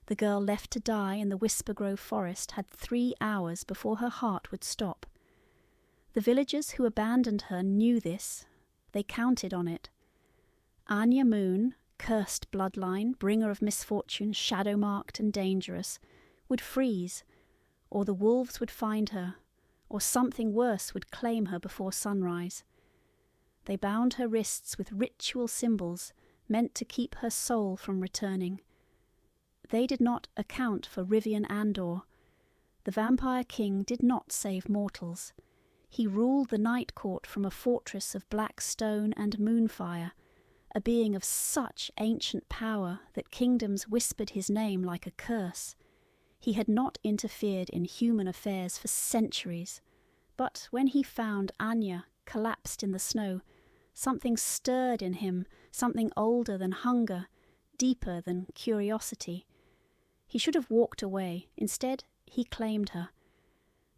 The girl left to die in the Whispergrove Forest had 3 hours before her heart would stop. The villagers who abandoned her knew this. They counted on it. Anya Moon, cursed bloodline, bringer of misfortune, shadow-marked and dangerous, would freeze, or the wolves would find her, or something worse would claim her before sunrise. They bound her wrists with ritual symbols meant to keep her soul from returning. They did not account for Rivian Andor. The Vampire King did not save mortals. He ruled the Night Court from a fortress of black stone and moonfire, a being of such ancient power that kingdoms whispered his name like a curse. He had not interfered in human affairs for centuries, but when he found Anya collapsed in the snow, something stirred in him, something older than hunger, deeper than curiosity. He should have walked away. Instead, he claimed her.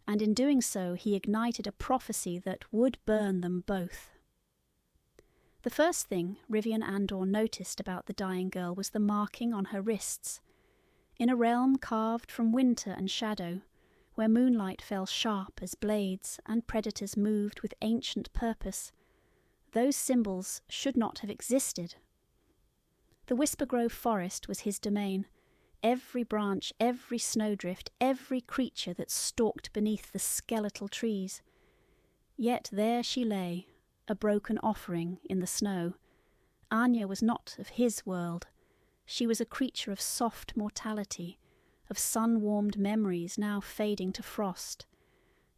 And in doing so, he ignited a prophecy that would burn them both. The first thing Rivian Andor noticed about the dying girl was the marking on her wrists. In a realm carved from winter and shadow, where moonlight fell sharp as blades and predators moved with ancient purpose, those symbols should not have existed. The Whispergrove Forest was his domain. Every branch, every snowdrift, every creature that stalked beneath the skeletal trees. Yet there she lay, a broken offering in the snow. Anya was not of his world. She was a creature of soft mortality, of sun-warmed memories now fading to frost.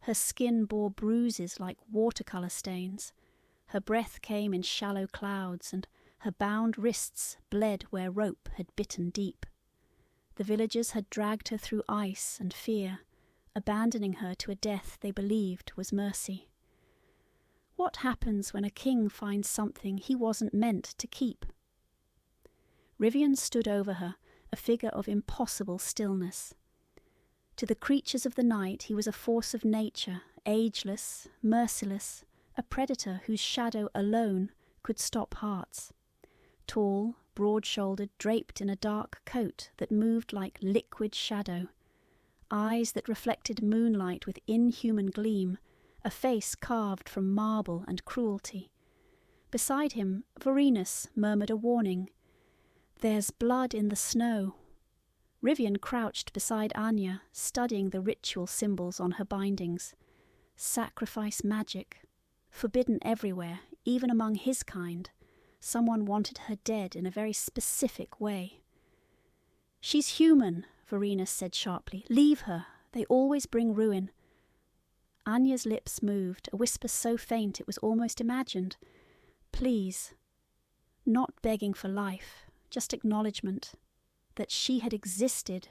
Her skin bore bruises like watercolour stains. Her breath came in shallow clouds, and her bound wrists bled where rope had bitten deep. The villagers had dragged her through ice and fear, abandoning her to a death they believed was mercy. What happens when a king finds something he wasn't meant to keep? Rivian stood over her, a figure of impossible stillness. To the creatures of the night he was a force of nature, ageless, merciless, a predator whose shadow alone could stop hearts. Tall, broad-shouldered, draped in a dark coat that moved like liquid shadow. Eyes that reflected moonlight with inhuman gleam, a face carved from marble and cruelty. Beside him, Vorenus murmured a warning. "There's blood in the snow." Rivian crouched beside Anya, studying the ritual symbols on her bindings. Sacrifice magic. Forbidden everywhere, even among his kind. Someone wanted her dead in a very specific way. "She's human," Vorenus said sharply. "Leave her. They always bring ruin." Anya's lips moved, a whisper so faint it was almost imagined. "Please." Not begging for life, just acknowledgement. That she had existed,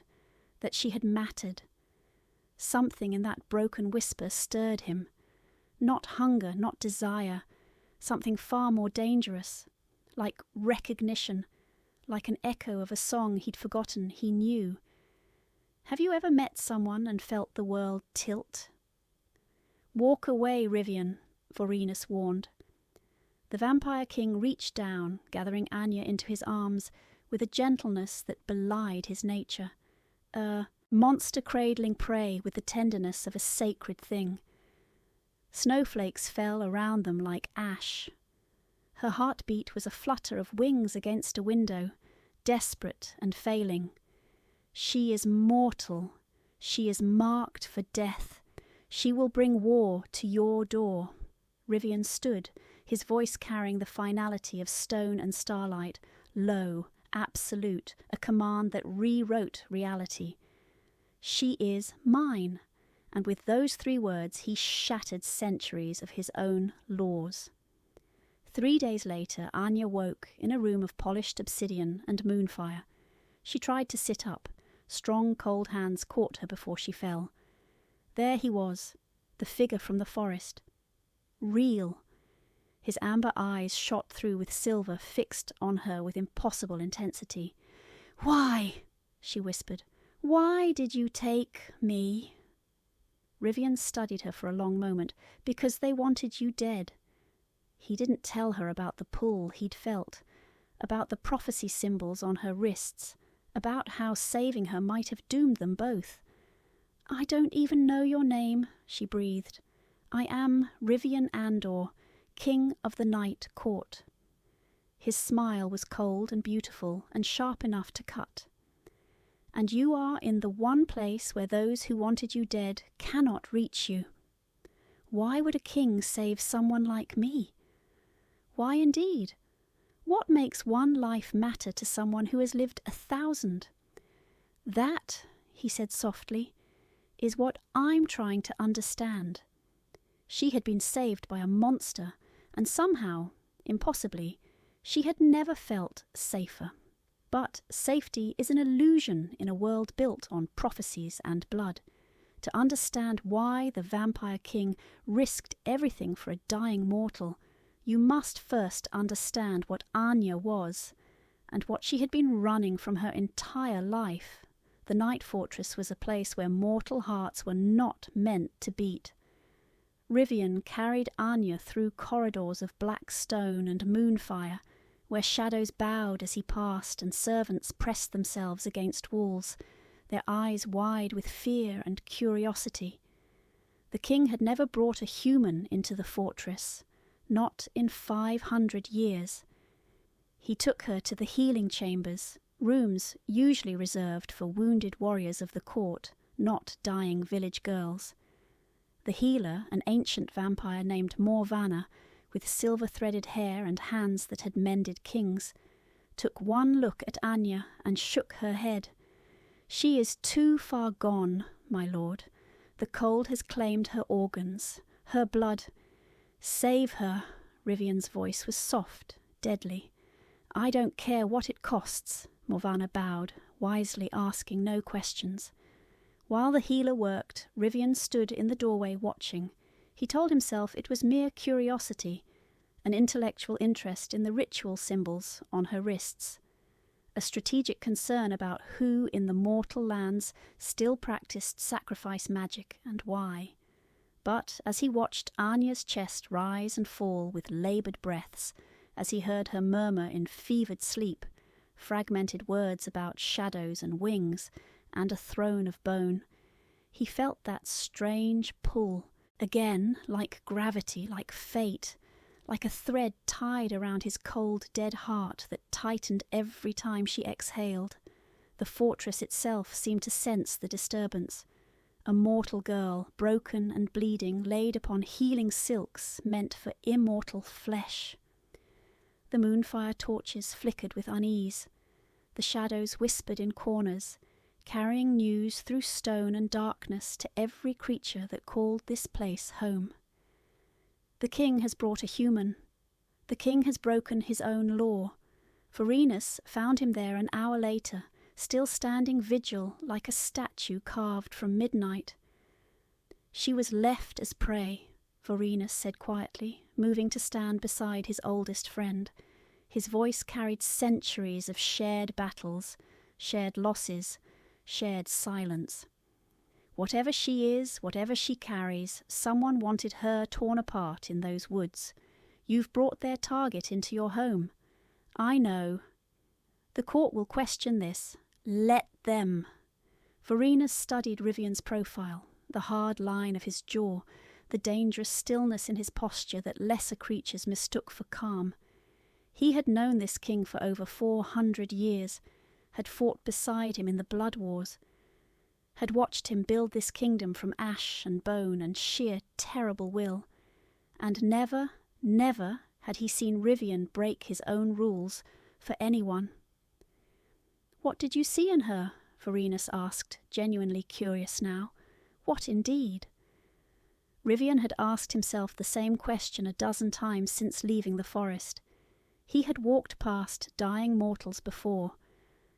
that she had mattered. Something in that broken whisper stirred him. Not hunger, not desire. Something far more dangerous. Like recognition. Like an echo of a song he'd forgotten he knew. Have you ever met someone and felt the world tilt? "Walk away, Rivian," Vorenus warned. The Vampire King reached down, gathering Anya into his arms with a gentleness that belied his nature. A monster cradling prey with the tenderness of a sacred thing. Snowflakes fell around them like ash. Her heartbeat was a flutter of wings against a window, desperate and failing. She is mortal. She is marked for death. She will bring war to your door. Rivian stood, his voice carrying the finality of stone and starlight, low, absolute, a command that rewrote reality. She is mine. And with those 3 words he shattered centuries of his own laws. 3 days later, Anya woke in a room of polished obsidian and moonfire. She tried to sit up. Strong, cold hands caught her before she fell. There he was, the figure from the forest. Real. His amber eyes shot through with silver, fixed on her with impossible intensity. "Why?" she whispered. "Why did you take me?" Rivian studied her for a long moment. "Because they wanted you dead." He didn't tell her about the pull he'd felt, about the prophecy symbols on her wrists, about how saving her might have doomed them both. "I don't even know your name," she breathed. "I am Rivian Andor, King of the Night Court." His smile was cold and beautiful and sharp enough to cut. "And you are in the one place where those who wanted you dead cannot reach you. Why would a king save someone like me? Why indeed? What makes one life matter to someone who has lived 1,000? That," he said softly, "is what I'm trying to understand." She had been saved by a monster, and somehow, impossibly, she had never felt safer. But safety is an illusion in a world built on prophecies and blood. To understand why the vampire king risked everything for a dying mortal, you must first understand what Anya was, and what she had been running from her entire life. The Night Fortress was a place where mortal hearts were not meant to beat. Rivian carried Anya through corridors of black stone and moonfire, where shadows bowed as he passed and servants pressed themselves against walls, their eyes wide with fear and curiosity. The king had never brought a human into the fortress, not in 500 years. He took her to the healing chambers, rooms usually reserved for wounded warriors of the court, not dying village girls. The healer, an ancient vampire named Morvana, with silver-threaded hair and hands that had mended kings, took one look at Anya and shook her head. "She is too far gone, my lord. The cold has claimed her organs, her blood. Save her." Rivian's voice was soft, deadly. "I don't care what it costs," Morvana bowed, wisely asking no questions. While the healer worked, Rivian stood in the doorway watching. He told himself it was mere curiosity, an intellectual interest in the ritual symbols on her wrists, a strategic concern about who in the mortal lands still practiced sacrifice magic and why. But as he watched Anya's chest rise and fall with laboured breaths, as he heard her murmur in fevered sleep, fragmented words about shadows and wings, and a throne of bone, he felt that strange pull, again like gravity, like fate, like a thread tied around his cold, dead heart that tightened every time she exhaled. The fortress itself seemed to sense the disturbance. A mortal girl, broken and bleeding, laid upon healing silks meant for immortal flesh. The moonfire torches flickered with unease. The shadows whispered in corners, carrying news through stone and darkness to every creature that called this place home. The king has brought a human. The king has broken his own law. Vorenus found him there an hour later, still standing vigil like a statue carved from midnight. "She was left as prey," Vorenus said quietly, moving to stand beside his oldest friend. His voice carried centuries of shared battles, shared losses, shared silence. "Whatever she is, whatever she carries, someone wanted her torn apart in those woods. You've brought their target into your home. I know. The court will question this. Let them." Vorenus studied Rivian's profile, the hard line of his jaw, the dangerous stillness in his posture that lesser creatures mistook for calm. He had known this king for over 400 years, had fought beside him in the blood wars, had watched him build this kingdom from ash and bone and sheer terrible will, and never, never had he seen Rivian break his own rules for anyone. "What did you see in her?" Vorenus asked, genuinely curious now. What indeed? Rivian had asked himself the same question a dozen times since leaving the forest. He had walked past dying mortals before,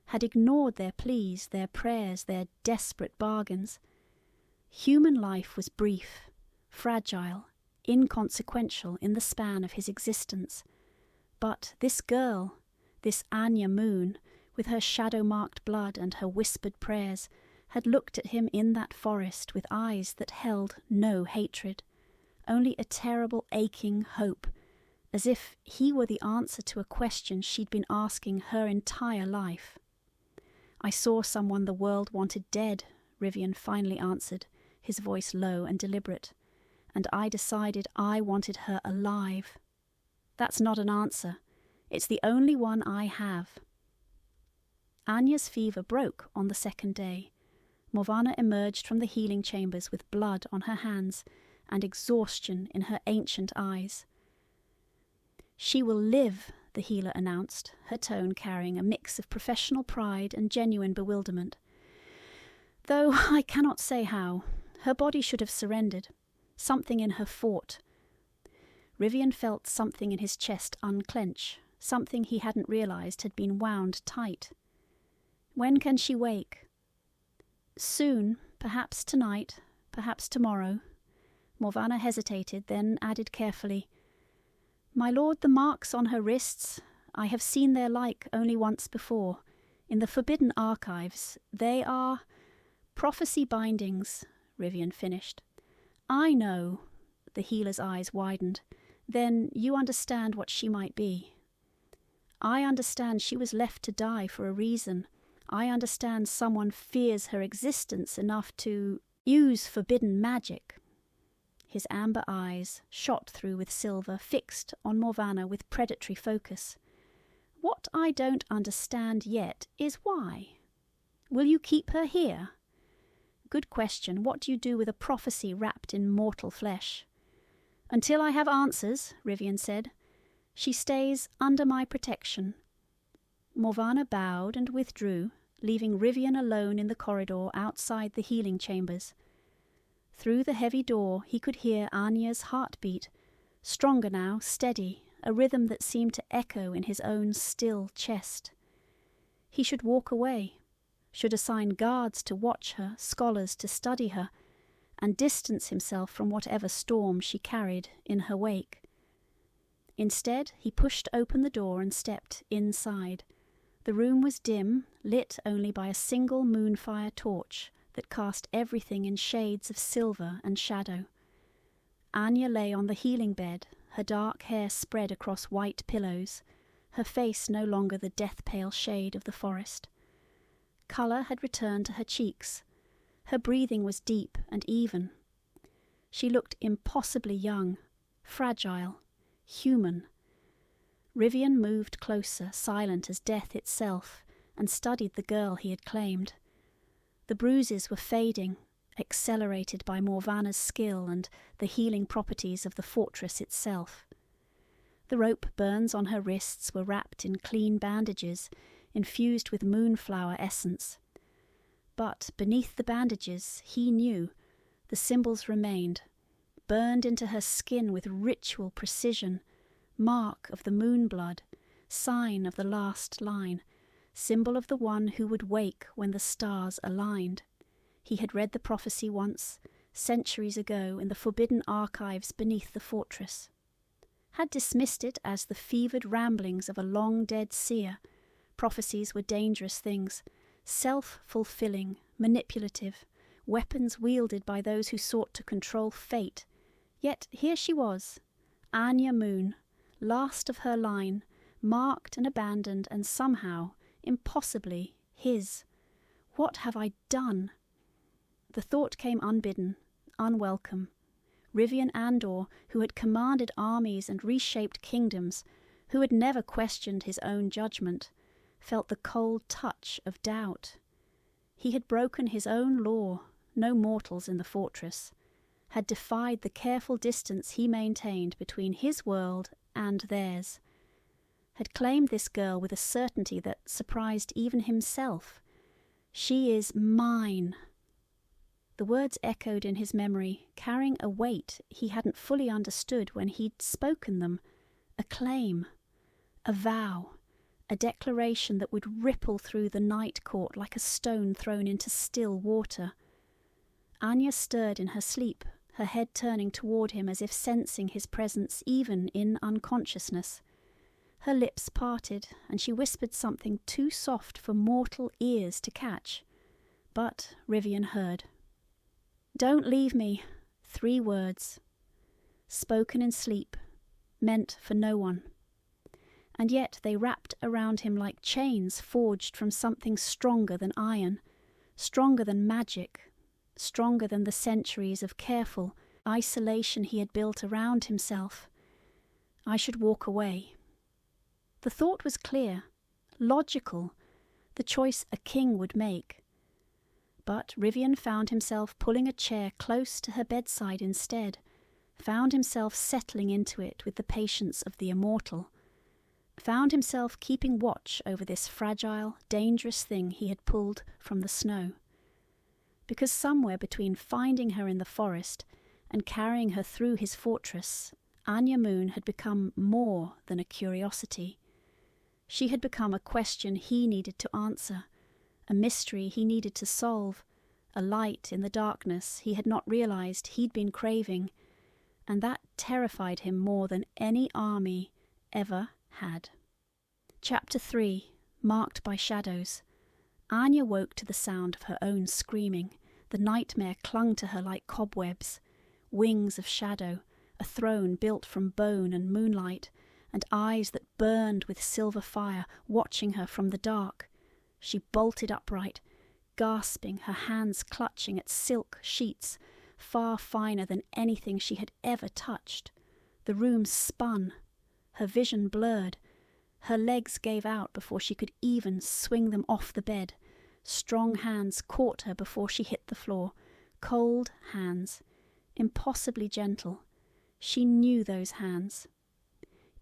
had ignored their pleas, their prayers, their desperate bargains. Human life was brief, fragile, inconsequential in the span of his existence. But this girl, this Anya Moon, with her shadow-marked blood and her whispered prayers, had looked at him in that forest with eyes that held no hatred, only a terrible aching hope, as if he were the answer to a question she'd been asking her entire life. I saw someone the world wanted dead, Rivian finally answered, his voice low and deliberate. And I decided I wanted her alive. That's not an answer. It's the only one I have. Anya's fever broke on the second day. Morvana emerged from the healing chambers with blood on her hands and exhaustion in her ancient eyes. She will live, the healer announced, her tone carrying a mix of professional pride and genuine bewilderment. Though I cannot say how. Her body should have surrendered. Something in her fought. Rivian felt something in his chest unclench, something he hadn't realized had been wound tight. When can she wake? Soon, perhaps tonight, perhaps tomorrow. Morvana hesitated, then added carefully, My lord, the marks on her wrists, I have seen their like only once before. In the forbidden archives, they are prophecy bindings, Rivian finished. I know. The healer's eyes widened. Then you understand what she might be. I understand she was left to die for a reason. I understand someone fears her existence enough to use forbidden magic. His amber eyes, shot through with silver, fixed on Morvana with predatory focus. What I don't understand yet is why. Will you keep her here? Good question. What do you do with a prophecy wrapped in mortal flesh? Until I have answers, Rivian said. She stays under my protection. Morvana bowed and withdrew, leaving Rivian alone in the corridor outside the healing chambers. Through the heavy door he could hear Anya's heartbeat, stronger now, steady, a rhythm that seemed to echo in his own still chest. He should walk away, should assign guards to watch her, scholars to study her, and distance himself from whatever storm she carried in her wake. Instead, he pushed open the door and stepped inside. The room was dim, lit only by a single moonfire torch that cast everything in shades of silver and shadow. Anya lay on the healing bed, her dark hair spread across white pillows, her face no longer the death-pale shade of the forest. Colour had returned to her cheeks. Her breathing was deep and even. She looked impossibly young, fragile, human. Rivian moved closer, silent as death itself, and studied the girl he had claimed. The bruises were fading, accelerated by Morvana's skill and the healing properties of the fortress itself. The rope burns on her wrists were wrapped in clean bandages, infused with moonflower essence. But beneath the bandages, he knew, the symbols remained, burned into her skin with ritual precision, mark of the moon blood, sign of the last line, symbol of the one who would wake when the stars aligned. He had read the prophecy once, centuries ago, in the forbidden archives beneath the fortress. Had dismissed it as the fevered ramblings of a long-dead seer. Prophecies were dangerous things, self-fulfilling, manipulative, weapons wielded by those who sought to control fate. Yet here she was, Anya Moon, last of her line, marked and abandoned and somehow, impossibly, his. What have I done? The thought came unbidden, unwelcome. Rivian Andor, who had commanded armies and reshaped kingdoms, who had never questioned his own judgment, felt the cold touch of doubt. He had broken his own law, no mortals in the fortress, had defied the careful distance he maintained between his world and theirs, had claimed this girl with a certainty that surprised even himself. She is mine. The words echoed in his memory, carrying a weight he hadn't fully understood when he'd spoken them. A claim, a vow, a declaration that would ripple through the night court like a stone thrown into still water. Anya stirred in her sleep, her head turning toward him as if sensing his presence even in unconsciousness. Her lips parted, and she whispered something too soft for mortal ears to catch. But Rivian heard. "Don't leave me." 3 words. Spoken in sleep, meant for no one. and yet they wrapped around him like chains forged from something stronger than iron, stronger than magic, stronger than the centuries of careful isolation he had built around himself. I should walk away. The thought was clear, logical, the choice a king would make. But Rivian found himself pulling a chair close to her bedside instead, found himself settling into it with the patience of the Immortal, found himself keeping watch over this fragile, dangerous thing he had pulled from the snow. Because somewhere between finding her in the forest and carrying her through his fortress, Anya Moon had become more than a curiosity. She had become a question he needed to answer, a mystery he needed to solve, a light in the darkness he had not realized he'd been craving, and that terrified him more than any army ever had. Chapter 3, Marked by Shadows. Anya woke to the sound of her own screaming. The nightmare clung to her like cobwebs. Wings of shadow, a throne built from bone and moonlight, and eyes that burned with silver fire, watching her from the dark. She bolted upright, gasping, her hands clutching at silk sheets, far finer than anything she had ever touched. The room spun, her vision blurred. Her legs gave out before she could even swing them off the bed. Strong hands caught her before she hit the floor. Cold hands, impossibly gentle. She knew those hands.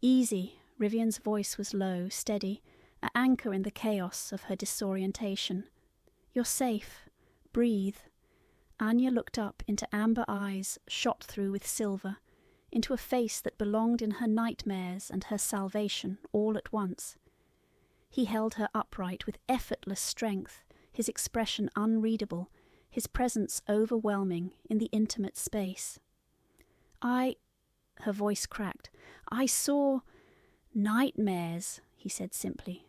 Easy, Rivian's voice was low, steady, an anchor in the chaos of her disorientation. You're safe. Breathe. Anya looked up into amber eyes shot through with silver, into a face that belonged in her nightmares and her salvation all at once. He held her upright with effortless strength, his expression unreadable, his presence overwhelming in the intimate space. Her voice cracked. I saw nightmares, he said simply.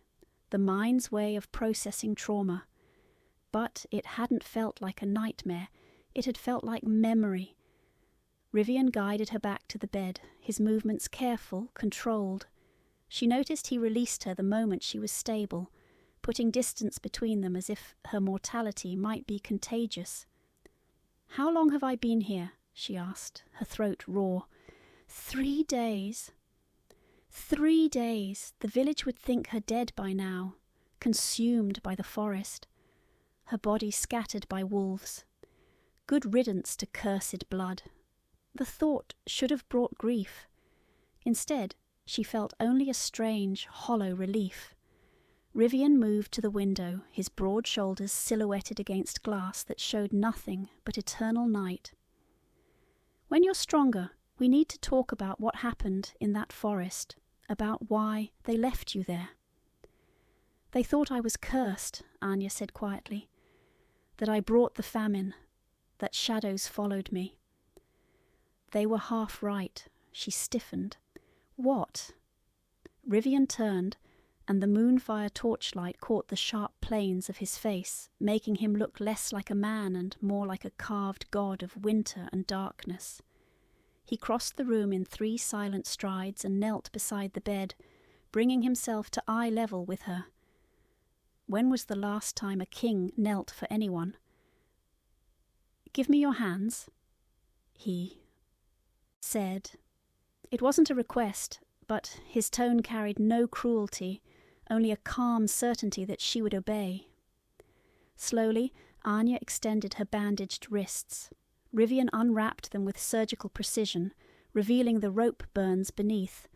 The mind's way of processing trauma. But it hadn't felt like a nightmare. It had felt like memory. Rivian guided her back to the bed, his movements careful, controlled. She noticed he released her the moment she was stable, putting distance between them as if her mortality might be contagious. How long have I been here? She asked, her throat raw. 3 days. 3 days. The village would think her dead by now, consumed by the forest, her body scattered by wolves. Good riddance to cursed blood. The thought should have brought grief. Instead, she felt only a strange, hollow relief. Rivian moved to the window, his broad shoulders silhouetted against glass that showed nothing but eternal night. When you're stronger, we need to talk about what happened in that forest, about why they left you there. They thought I was cursed, Anya said quietly, that I brought the famine, that shadows followed me. They were half right. She stiffened. What? Rivian turned, and the moonfire torchlight caught the sharp planes of his face, making him look less like a man and more like a carved god of winter and darkness. He crossed the room in 3 silent strides and knelt beside the bed, bringing himself to eye level with her. When was the last time a king knelt for anyone? Give me your hands, he said. It wasn't a request, but his tone carried no cruelty, only a calm certainty that she would obey. Slowly, Anya extended her bandaged wrists. Rivian unwrapped them with surgical precision, revealing the rope burns beneath,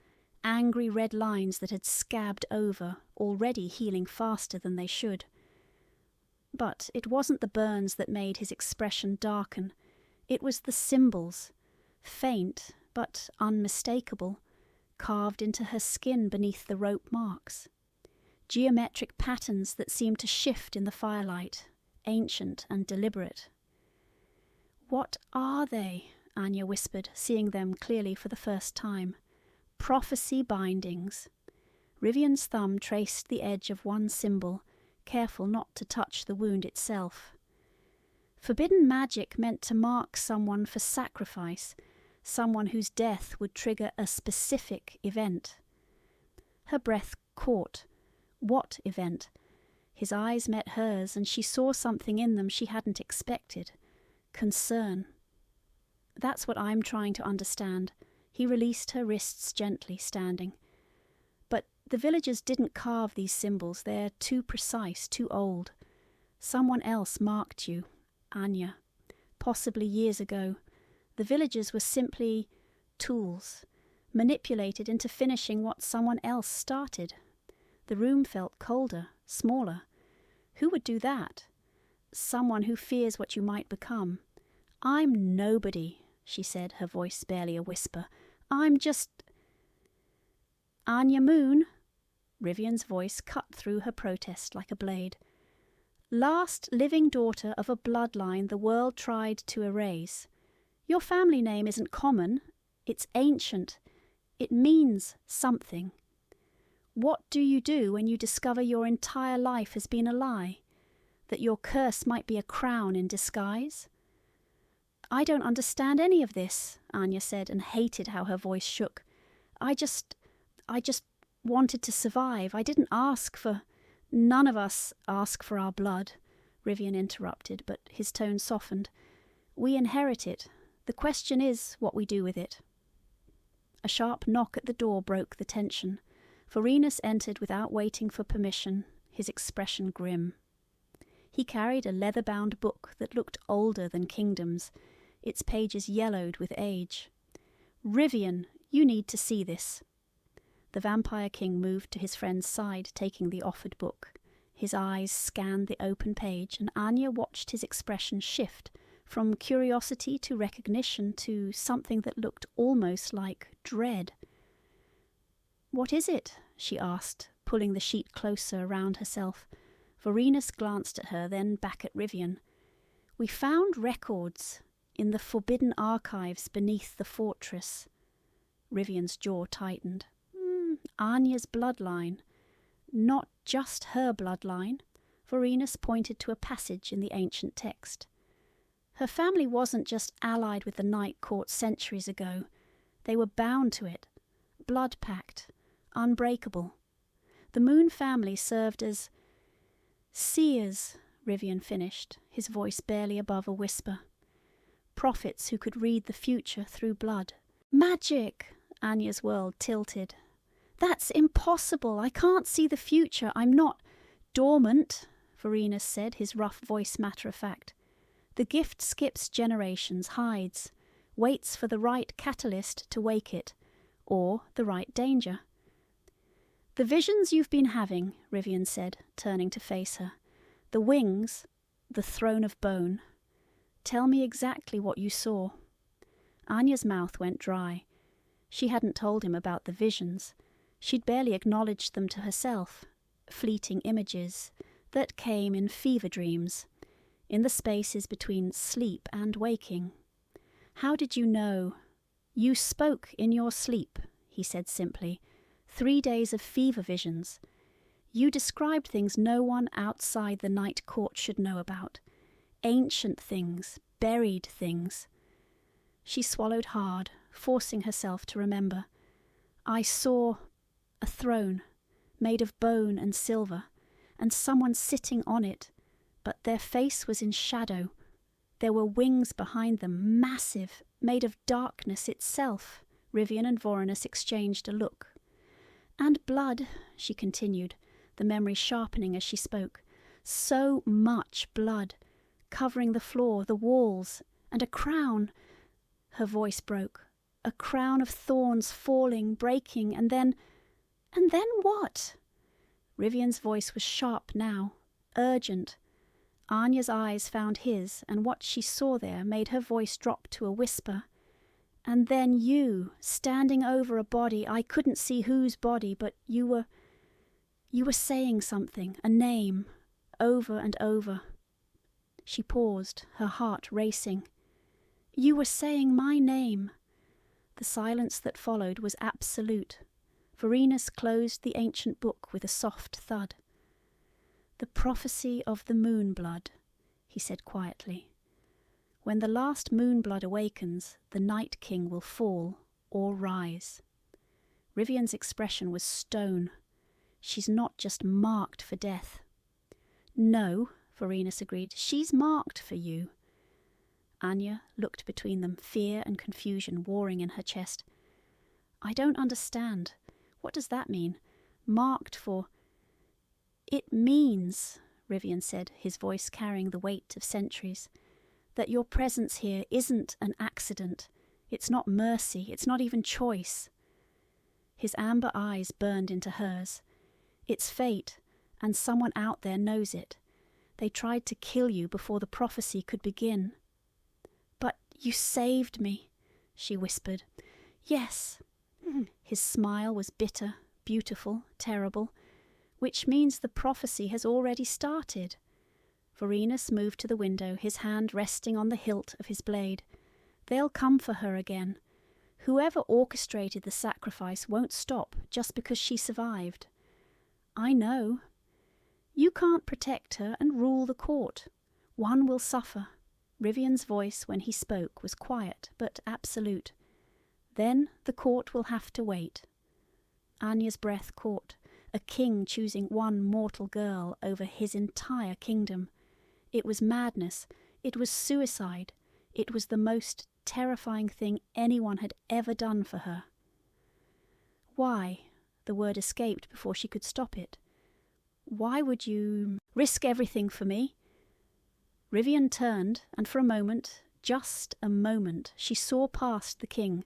angry red lines that had scabbed over, already healing faster than they should. But it wasn't the burns that made his expression darken. It was the symbols, faint but unmistakable, carved into her skin beneath the rope marks. Geometric patterns that seemed to shift in the firelight, ancient and deliberate. What are they? Anya whispered, seeing them clearly for the first time. Prophecy bindings. Rivian's thumb traced the edge of one symbol, careful not to touch the wound itself. Forbidden magic meant to mark someone for sacrifice, someone whose death would trigger a specific event. Her breath caught. What event? His eyes met hers, and she saw something in them she hadn't expected. Concern. That's what I'm trying to understand. He released her wrists gently, standing. But the villagers didn't carve these symbols. They're too precise, too old. Someone else marked you, Anya. Possibly years ago. The villagers were simply tools, manipulated into finishing what someone else started. The room felt colder, smaller. Who would do that? Someone who fears what you might become. I'm nobody, she said, her voice barely a whisper. I'm just... Anya Moon, Rivian's voice cut through her protest like a blade. Last living daughter of a bloodline the world tried to erase. Your family name isn't common, it's ancient. It means something. What do you do when you discover your entire life has been a lie? That your curse might be a crown in disguise? I don't understand any of this, Anya said, and hated how her voice shook. I just wanted to survive. I didn't ask for... None of us ask for our blood, Rivian interrupted, but his tone softened. We inherit it. The question is what we do with it. A sharp knock at the door broke the tension. Vorenus entered without waiting for permission, his expression grim. He carried a leather-bound book that looked older than kingdoms, its pages yellowed with age. Rivian, you need to see this. The Vampire King moved to his friend's side, taking the offered book. His eyes scanned the open page, and Anya watched his expression shift from curiosity to recognition to something that looked almost like dread. What is it? She asked, pulling the sheet closer around herself. Vorenus glanced at her, then back at Rivian. We found records in the forbidden archives beneath the fortress. Rivian's jaw tightened. Anya's bloodline. Not just her bloodline. Vorenus pointed to a passage in the ancient text. Her family wasn't just allied with the Night Court centuries ago. They were bound to it. Blood pact. Unbreakable. The Moon family served as seers, Rivian finished, his voice barely above a whisper. Prophets who could read the future through blood. Magic! Anya's world tilted. That's impossible. I can't see the future. I'm not dormant, Vorenus said, his rough voice matter-of-fact. The gift skips generations, hides, waits for the right catalyst to wake it, or the right danger. The visions you've been having, Rivian said, turning to face her. The wings, the throne of bone. Tell me exactly what you saw. Anya's mouth went dry. She hadn't told him about the visions. She'd barely acknowledged them to herself. Fleeting images that came in fever dreams, in the spaces between sleep and waking. How did you know? You spoke in your sleep, he said simply. 3 days of fever visions. You described things no one outside the Night Court should know about. Ancient things, buried things. She swallowed hard, forcing herself to remember. I saw a throne, made of bone and silver, and someone sitting on it, but their face was in shadow. There were wings behind them, massive, made of darkness itself. Rivian and Vorenus exchanged a look. And blood, she continued, the memory sharpening as she spoke. So much blood, covering the floor, the walls, and a crown. Her voice broke. A crown of thorns falling, breaking, and then what? Rivian's voice was sharp now, urgent. Anya's eyes found his, and what she saw there made her voice drop to a whisper. And then you, standing over a body, I couldn't see whose body, but you were saying something, a name, over and over. She paused, her heart racing. You were saying my name. The silence that followed was absolute. Vorenus closed the ancient book with a soft thud. The prophecy of the moonblood, he said quietly. When the last moonblood awakens, the Night King will fall or rise. Rivian's expression was stone. She's not just marked for death. No, Vorenus agreed. She's marked for you. Anya looked between them, fear and confusion warring in her chest. I don't understand. What does that mean? Marked for... It means, Rivian said, his voice carrying the weight of centuries, that your presence here isn't an accident. It's not mercy. It's not even choice. His amber eyes burned into hers. It's fate, and someone out there knows it. They tried to kill you before the prophecy could begin. But you saved me, she whispered. Yes. His smile was bitter, beautiful, terrible, which means the prophecy has already started. Vorenus moved to the window, his hand resting on the hilt of his blade. They'll come for her again. Whoever orchestrated the sacrifice won't stop just because she survived. I know. You can't protect her and rule the court. One will suffer. Rivian's voice when he spoke was quiet but absolute. Then the court will have to wait. Anya's breath caught, a king choosing one mortal girl over his entire kingdom. It was madness. It was suicide. It was the most terrifying thing anyone had ever done for her. Why? The word escaped before she could stop it. Why would you risk everything for me? Rivian turned, and for a moment, just a moment, she saw past the king,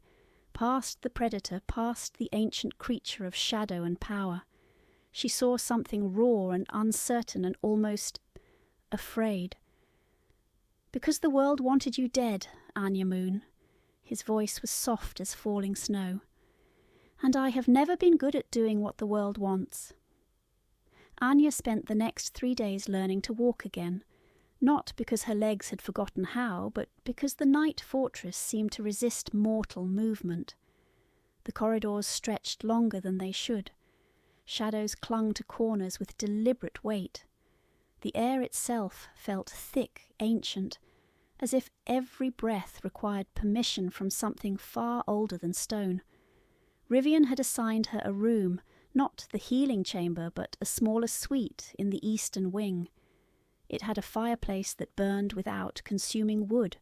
past the predator, past the ancient creature of shadow and power. She saw something raw and uncertain and almost afraid. Because the world wanted you dead, Anya Moon. His voice was soft as falling snow. And I have never been good at doing what the world wants. Anya spent the next 3 days learning to walk again, not because her legs had forgotten how, but because the night fortress seemed to resist mortal movement. The corridors stretched longer than they should. Shadows clung to corners with deliberate weight. The air itself felt thick, ancient, as if every breath required permission from something far older than stone. Rivian had assigned her a room, not the healing chamber, but a smaller suite in the eastern wing. It had a fireplace that burned without consuming wood,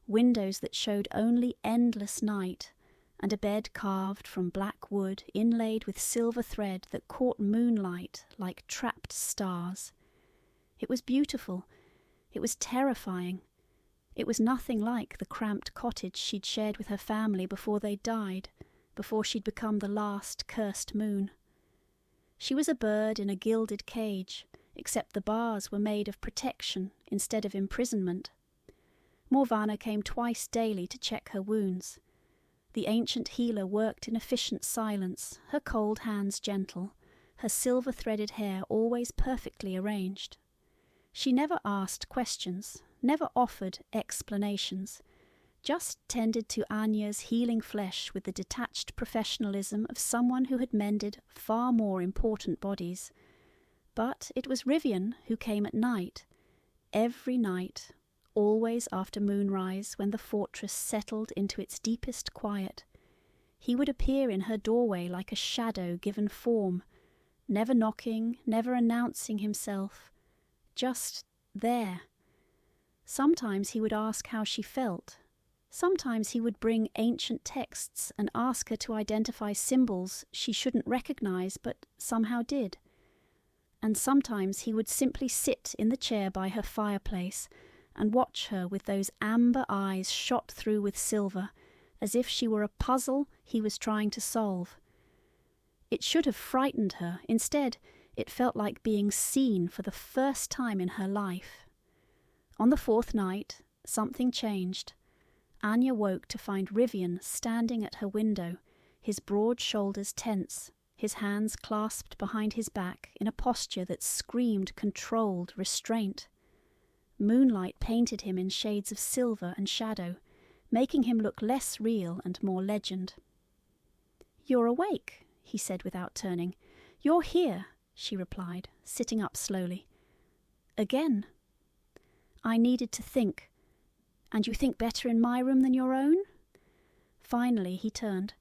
windows that showed only endless night, and a bed carved from black wood inlaid with silver thread that caught moonlight like trapped stars. It was beautiful. It was terrifying. It was nothing like the cramped cottage she'd shared with her family before they died, before she'd become the last cursed moon. She was a bird in a gilded cage, except the bars were made of protection instead of imprisonment. Morvana came twice daily to check her wounds. The ancient healer worked in efficient silence, her cold hands gentle, her silver-threaded hair always perfectly arranged. She never asked questions, never offered explanations, just tended to Anya's healing flesh with the detached professionalism of someone who had mended far more important bodies. But it was Rivian who came at night, every night, always after moonrise when the fortress settled into its deepest quiet. He would appear in her doorway like a shadow given form, never knocking, never announcing himself, just there. Sometimes he would ask how she felt. Sometimes he would bring ancient texts and ask her to identify symbols she shouldn't recognize but somehow did. And sometimes he would simply sit in the chair by her fireplace and watch her with those amber eyes shot through with silver, as if she were a puzzle he was trying to solve. It should have frightened her. Instead, it felt like being seen for the first time in her life. On the 4th night, something changed. Anya woke to find Rivian standing at her window, his broad shoulders tense, his hands clasped behind his back in a posture that screamed controlled restraint. Moonlight painted him in shades of silver and shadow, making him look less real and more legend. "You're awake," he said without turning. "You're here," she replied, sitting up slowly. "Again." "I needed to think. And you think better in my room than your own?" Finally he turned.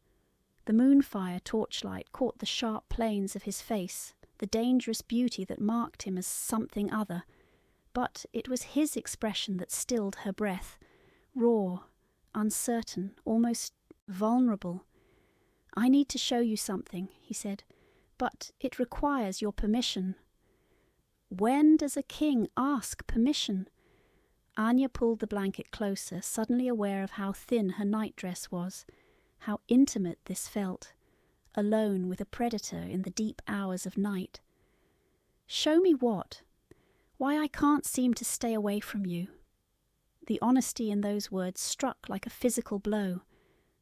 The moonfire torchlight caught the sharp planes of his face, the dangerous beauty that marked him as something other. But it was his expression that stilled her breath, raw, uncertain, almost vulnerable. "I need to show you something," he said, "but it requires your permission." When does a king ask permission? Anya pulled the blanket closer, suddenly aware of how thin her nightdress was, how intimate this felt, alone with a predator in the deep hours of night. "Show me what? Why I can't seem to stay away from you." The honesty in those words struck like a physical blow.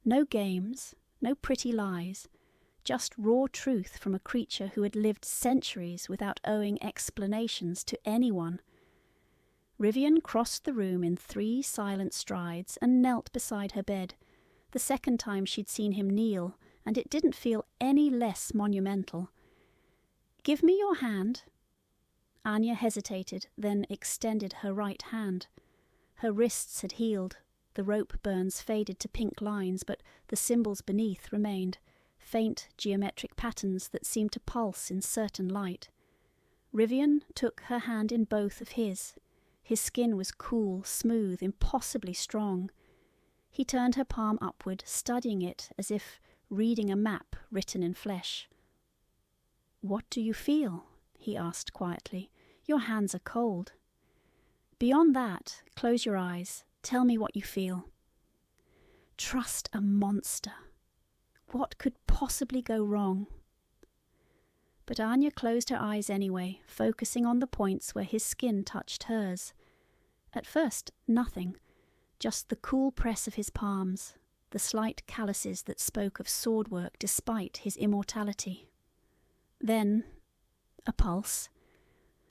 No games, no pretty lies, just raw truth from a creature who had lived centuries without owing explanations to anyone. Rivian crossed the room in 3 silent strides and knelt beside her bed, the second time she'd seen him kneel, and it didn't feel any less monumental. "Give me your hand." Anya hesitated, then extended her right hand. Her wrists had healed, the rope burns faded to pink lines, but the symbols beneath remained, faint geometric patterns that seemed to pulse in certain light. Rivian took her hand in both of his. His skin was cool, smooth, impossibly strong. He turned her palm upward, studying it as if reading a map written in flesh. "What do you feel?" he asked quietly. "Your hands are cold." "Beyond that, close your eyes. Tell me what you feel." Trust a monster. What could possibly go wrong? But Anya closed her eyes anyway, focusing on the points where his skin touched hers. At first, nothing, just the cool press of his palms, the slight calluses that spoke of sword work despite his immortality. Then, a pulse.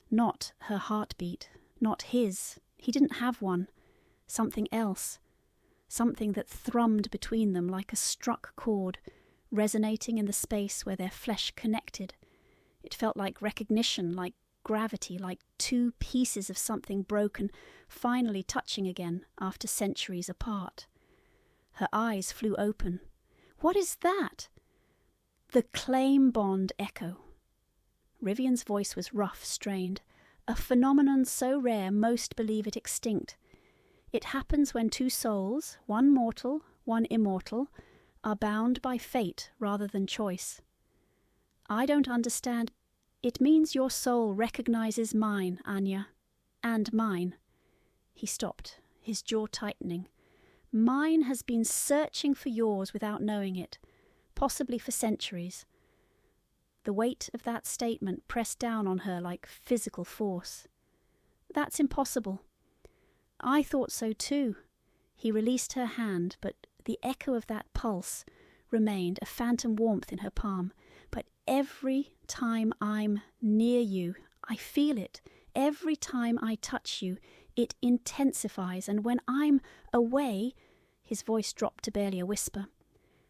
Not her heartbeat, not his. He didn't have one. Something else. Something that thrummed between them like a struck chord, resonating in the space where their flesh connected. It felt like recognition, like gravity, like 2 pieces of something broken, finally touching again after centuries apart. Her eyes flew open. "What is that?" "The claim bond echo." Rivian's voice was rough, strained, a phenomenon so rare most believe it extinct. It happens when 2 souls, one mortal, one immortal, are bound by fate rather than choice. "I don't understand. It means your soul recognizes mine, Anya. And mine." He stopped, his jaw tightening. "Mine has been searching for yours without knowing it, possibly for centuries." The weight of that statement pressed down on her like physical force. "That's impossible." "I thought so too." He released her hand, but the echo of that pulse remained, a phantom warmth in her palm. "But every time I'm near you, I feel it. Every time I touch you, it intensifies. And when I'm away," his voice dropped to barely a whisper,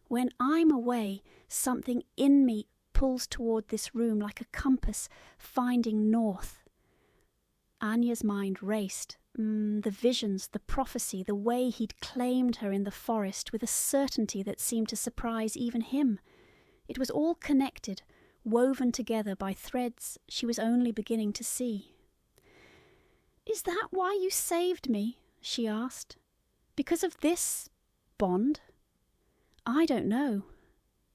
"when I'm away, something in me pulls toward this room like a compass, finding north." Anya's mind raced. The visions, the prophecy, the way he'd claimed her in the forest with a certainty that seemed to surprise even him. It was all connected, woven together by threads she was only beginning to see. "Is that why you saved me?" she asked. "Because of this bond?" "I don't know."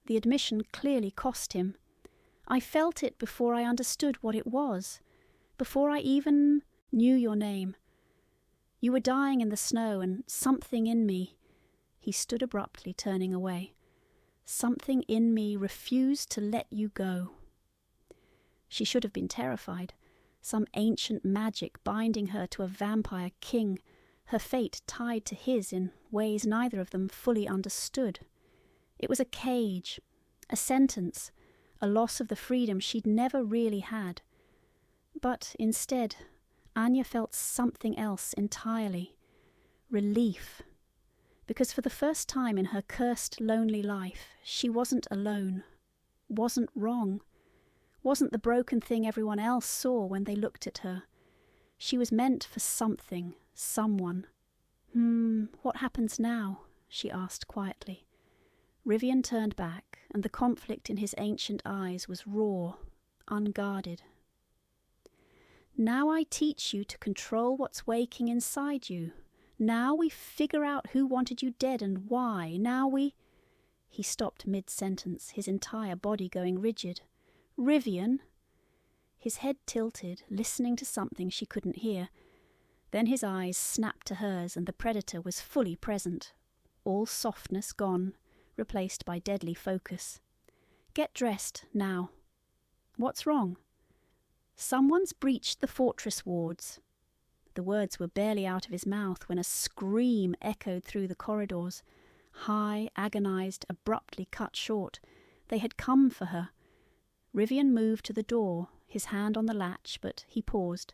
The admission clearly cost him. "I felt it before I understood what it was, before I even knew your name. You were dying in the snow, and something in me—" He stood abruptly, turning away. "Something in me refused to let you go." She should have been terrified. Some ancient magic binding her to a vampire king, her fate tied to his in ways neither of them fully understood. It was a cage, a sentence, a loss of the freedom she'd never really had. But instead, Anya felt something else entirely. Relief. Because for the first time in her cursed, lonely life, she wasn't alone, wasn't wrong, wasn't the broken thing everyone else saw when they looked at her. She was meant for something, someone. What happens now?" she asked quietly. Rivian turned back, and the conflict in his ancient eyes was raw, unguarded. Now I teach you to control what's waking inside you. Now we figure out who wanted you dead and why. Now we... He stopped mid-sentence, his entire body going rigid. Rivian! His head tilted, listening to something she couldn't hear. Then his eyes snapped to hers, and the predator was fully present. All softness gone, replaced by deadly focus. Get dressed, now. What's wrong? Someone's breached the fortress wards. The words were barely out of his mouth when a scream echoed through the corridors. High, agonized, abruptly cut short. They had come for her. Rivian moved to the door, his hand on the latch, but he paused.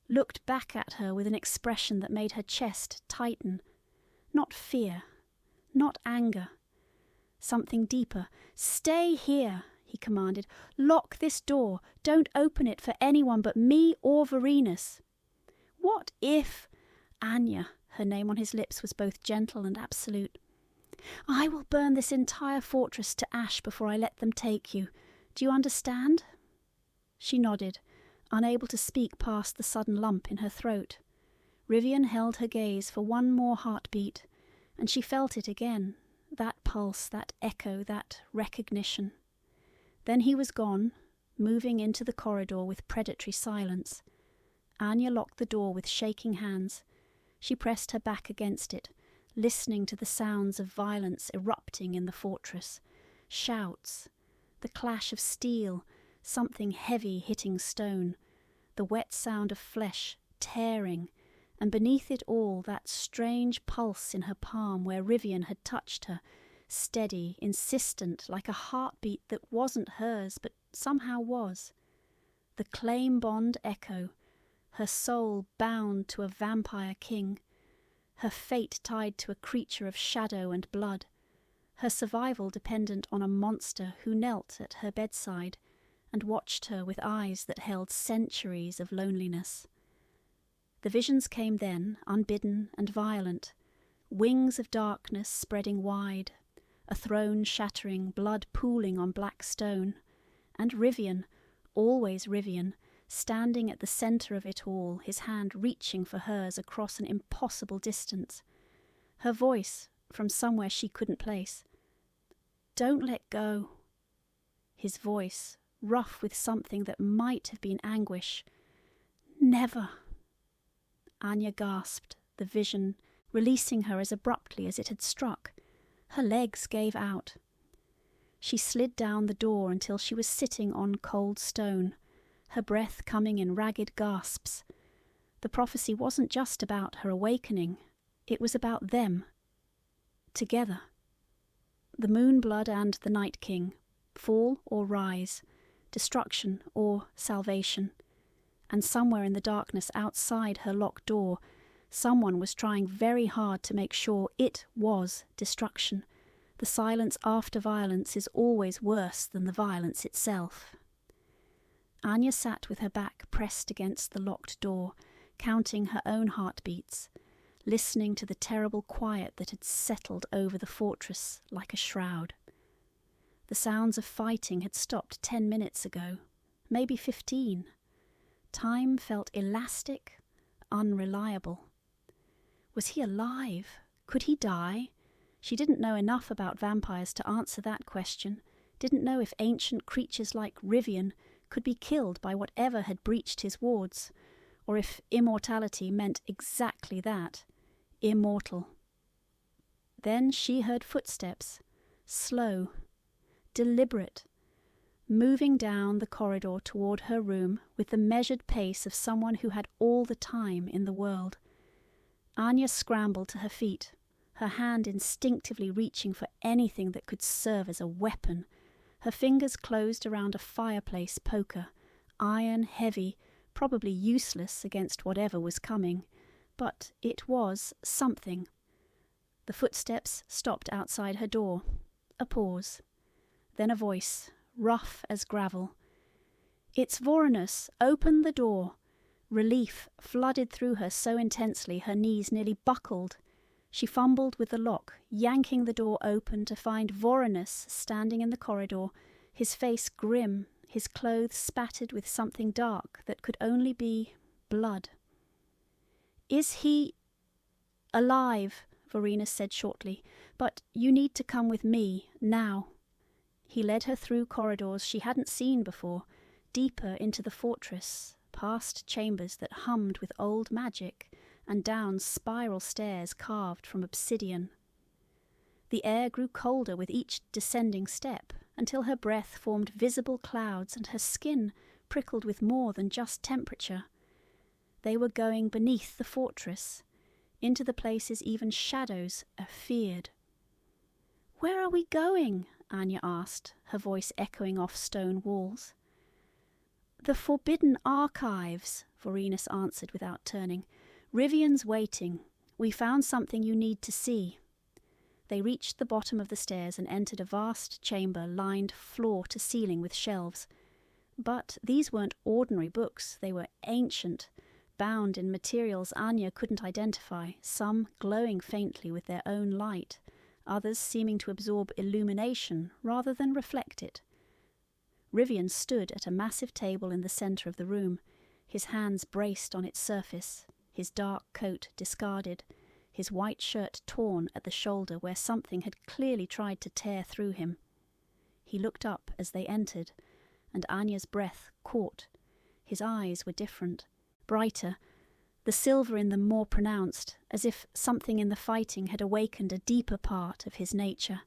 Looked back at her with an expression that made her chest tighten. Not fear, not anger. Something deeper. Stay here, he commanded. Lock this door. Don't open it for anyone but me or Varenus. What if... Anya, her name on his lips was both gentle and absolute. I will burn this entire fortress to ash before I let them take you. Do you understand? She nodded, unable to speak past the sudden lump in her throat. Rivian held her gaze for one more heartbeat, and she felt it again, that pulse, that echo, that recognition. Then he was gone, moving into the corridor with predatory silence. Anya locked the door with shaking hands. She pressed her back against it, listening to the sounds of violence erupting in the fortress. Shouts, the clash of steel, something heavy hitting stone, the wet sound of flesh tearing, and beneath it all that strange pulse in her palm where Rivian had touched her, steady, insistent, like a heartbeat that wasn't hers but somehow was. The claim bond echo, her soul bound to a vampire king, her fate tied to a creature of shadow and blood, her survival dependent on a monster who knelt at her bedside and watched her with eyes that held centuries of loneliness. The visions came then, unbidden and violent, wings of darkness spreading wide, a throne shattering, blood pooling on black stone, and Rivian, always Rivian, standing at the centre of it all, his hand reaching for hers across an impossible distance. Her voice, from somewhere she couldn't place. Don't let go. His voice, rough with something that might have been anguish. Never. Anya gasped, the vision releasing her as abruptly as it had struck. Her legs gave out. She slid down the door until she was sitting on cold stone, her breath coming in ragged gasps. The prophecy wasn't just about her awakening, it was about them. Together. The Moonblood and the Night King, fall or rise, destruction or salvation. And somewhere in the darkness outside her locked door, someone was trying very hard to make sure it was destruction. The silence after violence is always worse than the violence itself. Anya sat with her back pressed against the locked door, counting her own heartbeats, listening to the terrible quiet that had settled over the fortress like a shroud. The sounds of fighting had stopped 10 minutes ago, maybe 15. Time felt elastic, unreliable. Was he alive? Could he die? She didn't know enough about vampires to answer that question, didn't know if ancient creatures like Rivian could be killed by whatever had breached his wards, or if immortality meant exactly that, immortal. Then she heard footsteps, slow, deliberate, moving down the corridor toward her room with the measured pace of someone who had all the time in the world. Anya scrambled to her feet, her hand instinctively reaching for anything that could serve as a weapon. Her fingers closed around a fireplace poker, iron heavy, probably useless against whatever was coming, but it was something. The footsteps stopped outside her door. A pause. Then a voice, rough as gravel. It's Varenus, open the door. Relief flooded through her so intensely her knees nearly buckled. She fumbled with the lock, yanking the door open to find Vorenus standing in the corridor, his face grim, his clothes spattered with something dark that could only be blood. "Is he alive?" Vorenus said shortly. "But you need to come with me, now." He led her through corridors she hadn't seen before, deeper into the fortress, past chambers that hummed with old magic, and down spiral stairs carved from obsidian. The air grew colder with each descending step, until her breath formed visible clouds and her skin prickled with more than just temperature. They were going beneath the fortress, into the places even shadows are feared. "Where are we going?" Anya asked, her voice echoing off stone walls. "The Forbidden Archives," Vorenus answered without turning. "Rivian's waiting. We found something you need to see." They reached the bottom of the stairs and entered a vast chamber lined floor to ceiling with shelves. But these weren't ordinary books, they were ancient, bound in materials Anya couldn't identify, some glowing faintly with their own light, others seeming to absorb illumination rather than reflect it. Rivian stood at a massive table in the centre of the room, his hands braced on its surface, his dark coat discarded, his white shirt torn at the shoulder where something had clearly tried to tear through him. He looked up as they entered, and Anya's breath caught. His eyes were different, brighter, the silver in them more pronounced, as if something in the fighting had awakened a deeper part of his nature.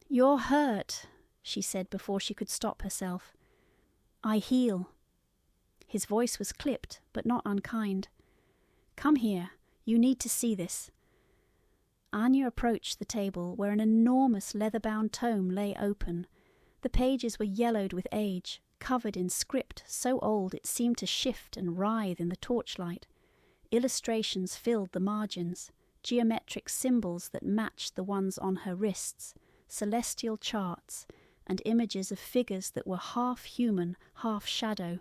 "You're hurt," she said before she could stop herself. "I heal." His voice was clipped, but not unkind. "Come here. You need to see this." Anya approached the table where an enormous leather-bound tome lay open. The pages were yellowed with age, covered in script so old it seemed to shift and writhe in the torchlight. Illustrations filled the margins, geometric symbols that matched the ones on her wrists, celestial charts, and images of figures that were half human, half shadow.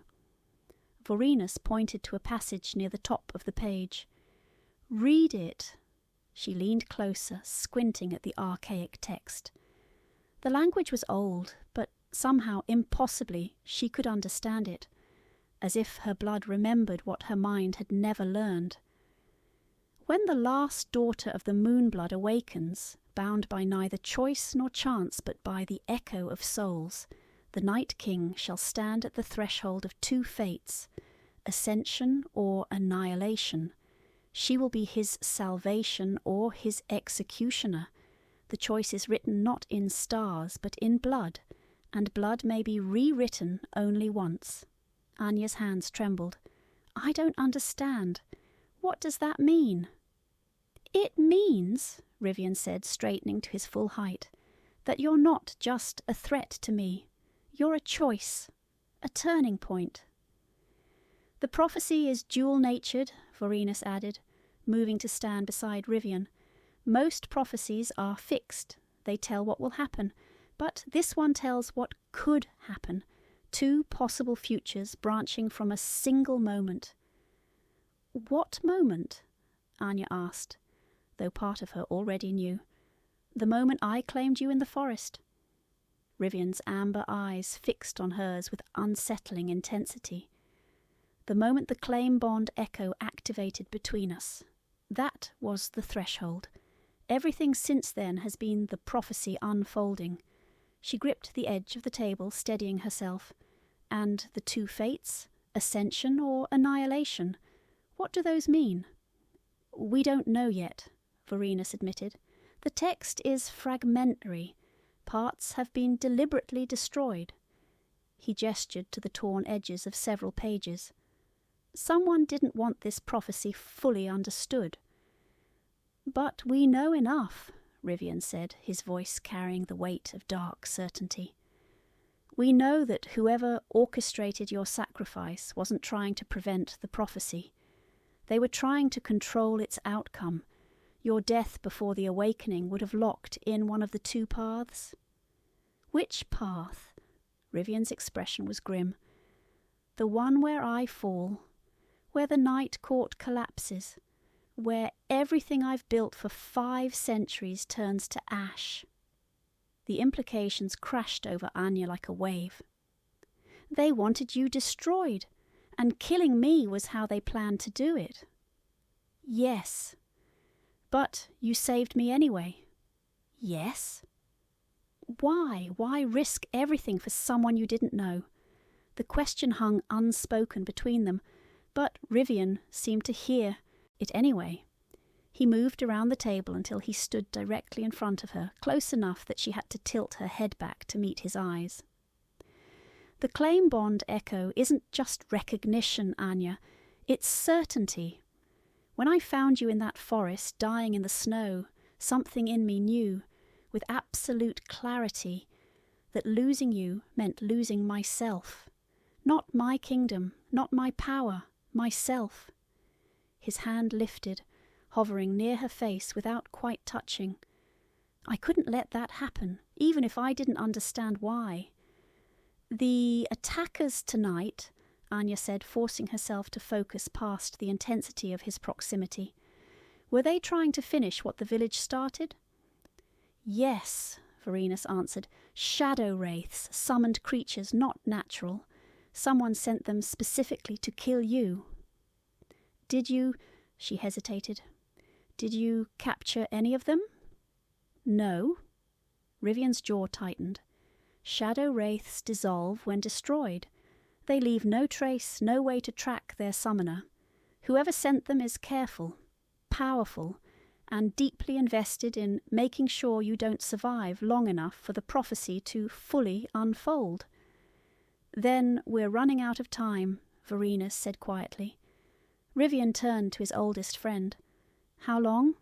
Vorenus pointed to a passage near the top of the page. "Read it." She leaned closer, squinting at the archaic text. The language was old, but somehow, impossibly, she could understand it, as if her blood remembered what her mind had never learned. "When the last daughter of the Moonblood awakens, bound by neither choice nor chance but by the echo of souls, the Night King shall stand at the threshold of two fates, ascension or annihilation. She will be his salvation or his executioner. The choice is written not in stars but in blood, and blood may be rewritten only once." Anya's hands trembled. "I don't understand. What does that mean?" "It means," Rivian said, straightening to his full height, "that you're not just a threat to me. You're a choice, a turning point." "The prophecy is dual-natured," Vorenus added, moving to stand beside Rivian. "Most prophecies are fixed. They tell what will happen. But this one tells what could happen. Two possible futures branching from a single moment." "What moment?" Anya asked, though part of her already knew. "The moment I claimed you in the forest." Rivian's amber eyes fixed on hers with unsettling intensity. "The moment the claim bond echo activated between us. That was the threshold. Everything since then has been the prophecy unfolding." She gripped the edge of the table, steadying herself. "And the two fates? Ascension or annihilation? What do those mean?" "We don't know yet," Vorenus admitted. "The text is fragmentary. Parts have been deliberately destroyed." He gestured to the torn edges of several pages. "Someone didn't want this prophecy fully understood." "But we know enough," Rivian said, his voice carrying the weight of dark certainty. "We know that whoever orchestrated your sacrifice wasn't trying to prevent the prophecy. They were trying to control its outcome. Your death before the awakening would have locked in one of the two paths." "Which path?" Rivian's expression was grim. "The one where I fall, where the night court collapses, where everything I've built for 5 centuries turns to ash. The implications crashed over Anya like a wave. They wanted you destroyed, and killing me was how they planned to do it. Yes. But you saved me anyway. Yes. Why? Why risk everything for someone you didn't know? The question hung unspoken between them, but Rivian seemed to hear it anyway. He moved around the table until he stood directly in front of her, close enough that she had to tilt her head back to meet his eyes. The claim bond echo isn't just recognition, Anya. It's certainty. When I found you in that forest, dying in the snow, something in me knew, with absolute clarity, that losing you meant losing myself. Not my kingdom, not my power, myself. His hand lifted, hovering near her face without quite touching. I couldn't let that happen, even if I didn't understand why. The attackers tonight, Anya said, forcing herself to focus past the intensity of his proximity. Were they trying to finish what the village started? Yes, Varenus answered. Shadow wraiths, summoned creatures, not natural. Someone sent them specifically to kill you. Did you... She hesitated. Did you capture any of them? No. Rivian's jaw tightened. Shadow wraiths dissolve when destroyed. They leave no trace, no way to track their summoner. Whoever sent them is careful, powerful, and deeply invested in making sure you don't survive long enough for the prophecy to fully unfold. Then we're running out of time, Varenus said quietly. Rivian turned to his oldest friend. How long?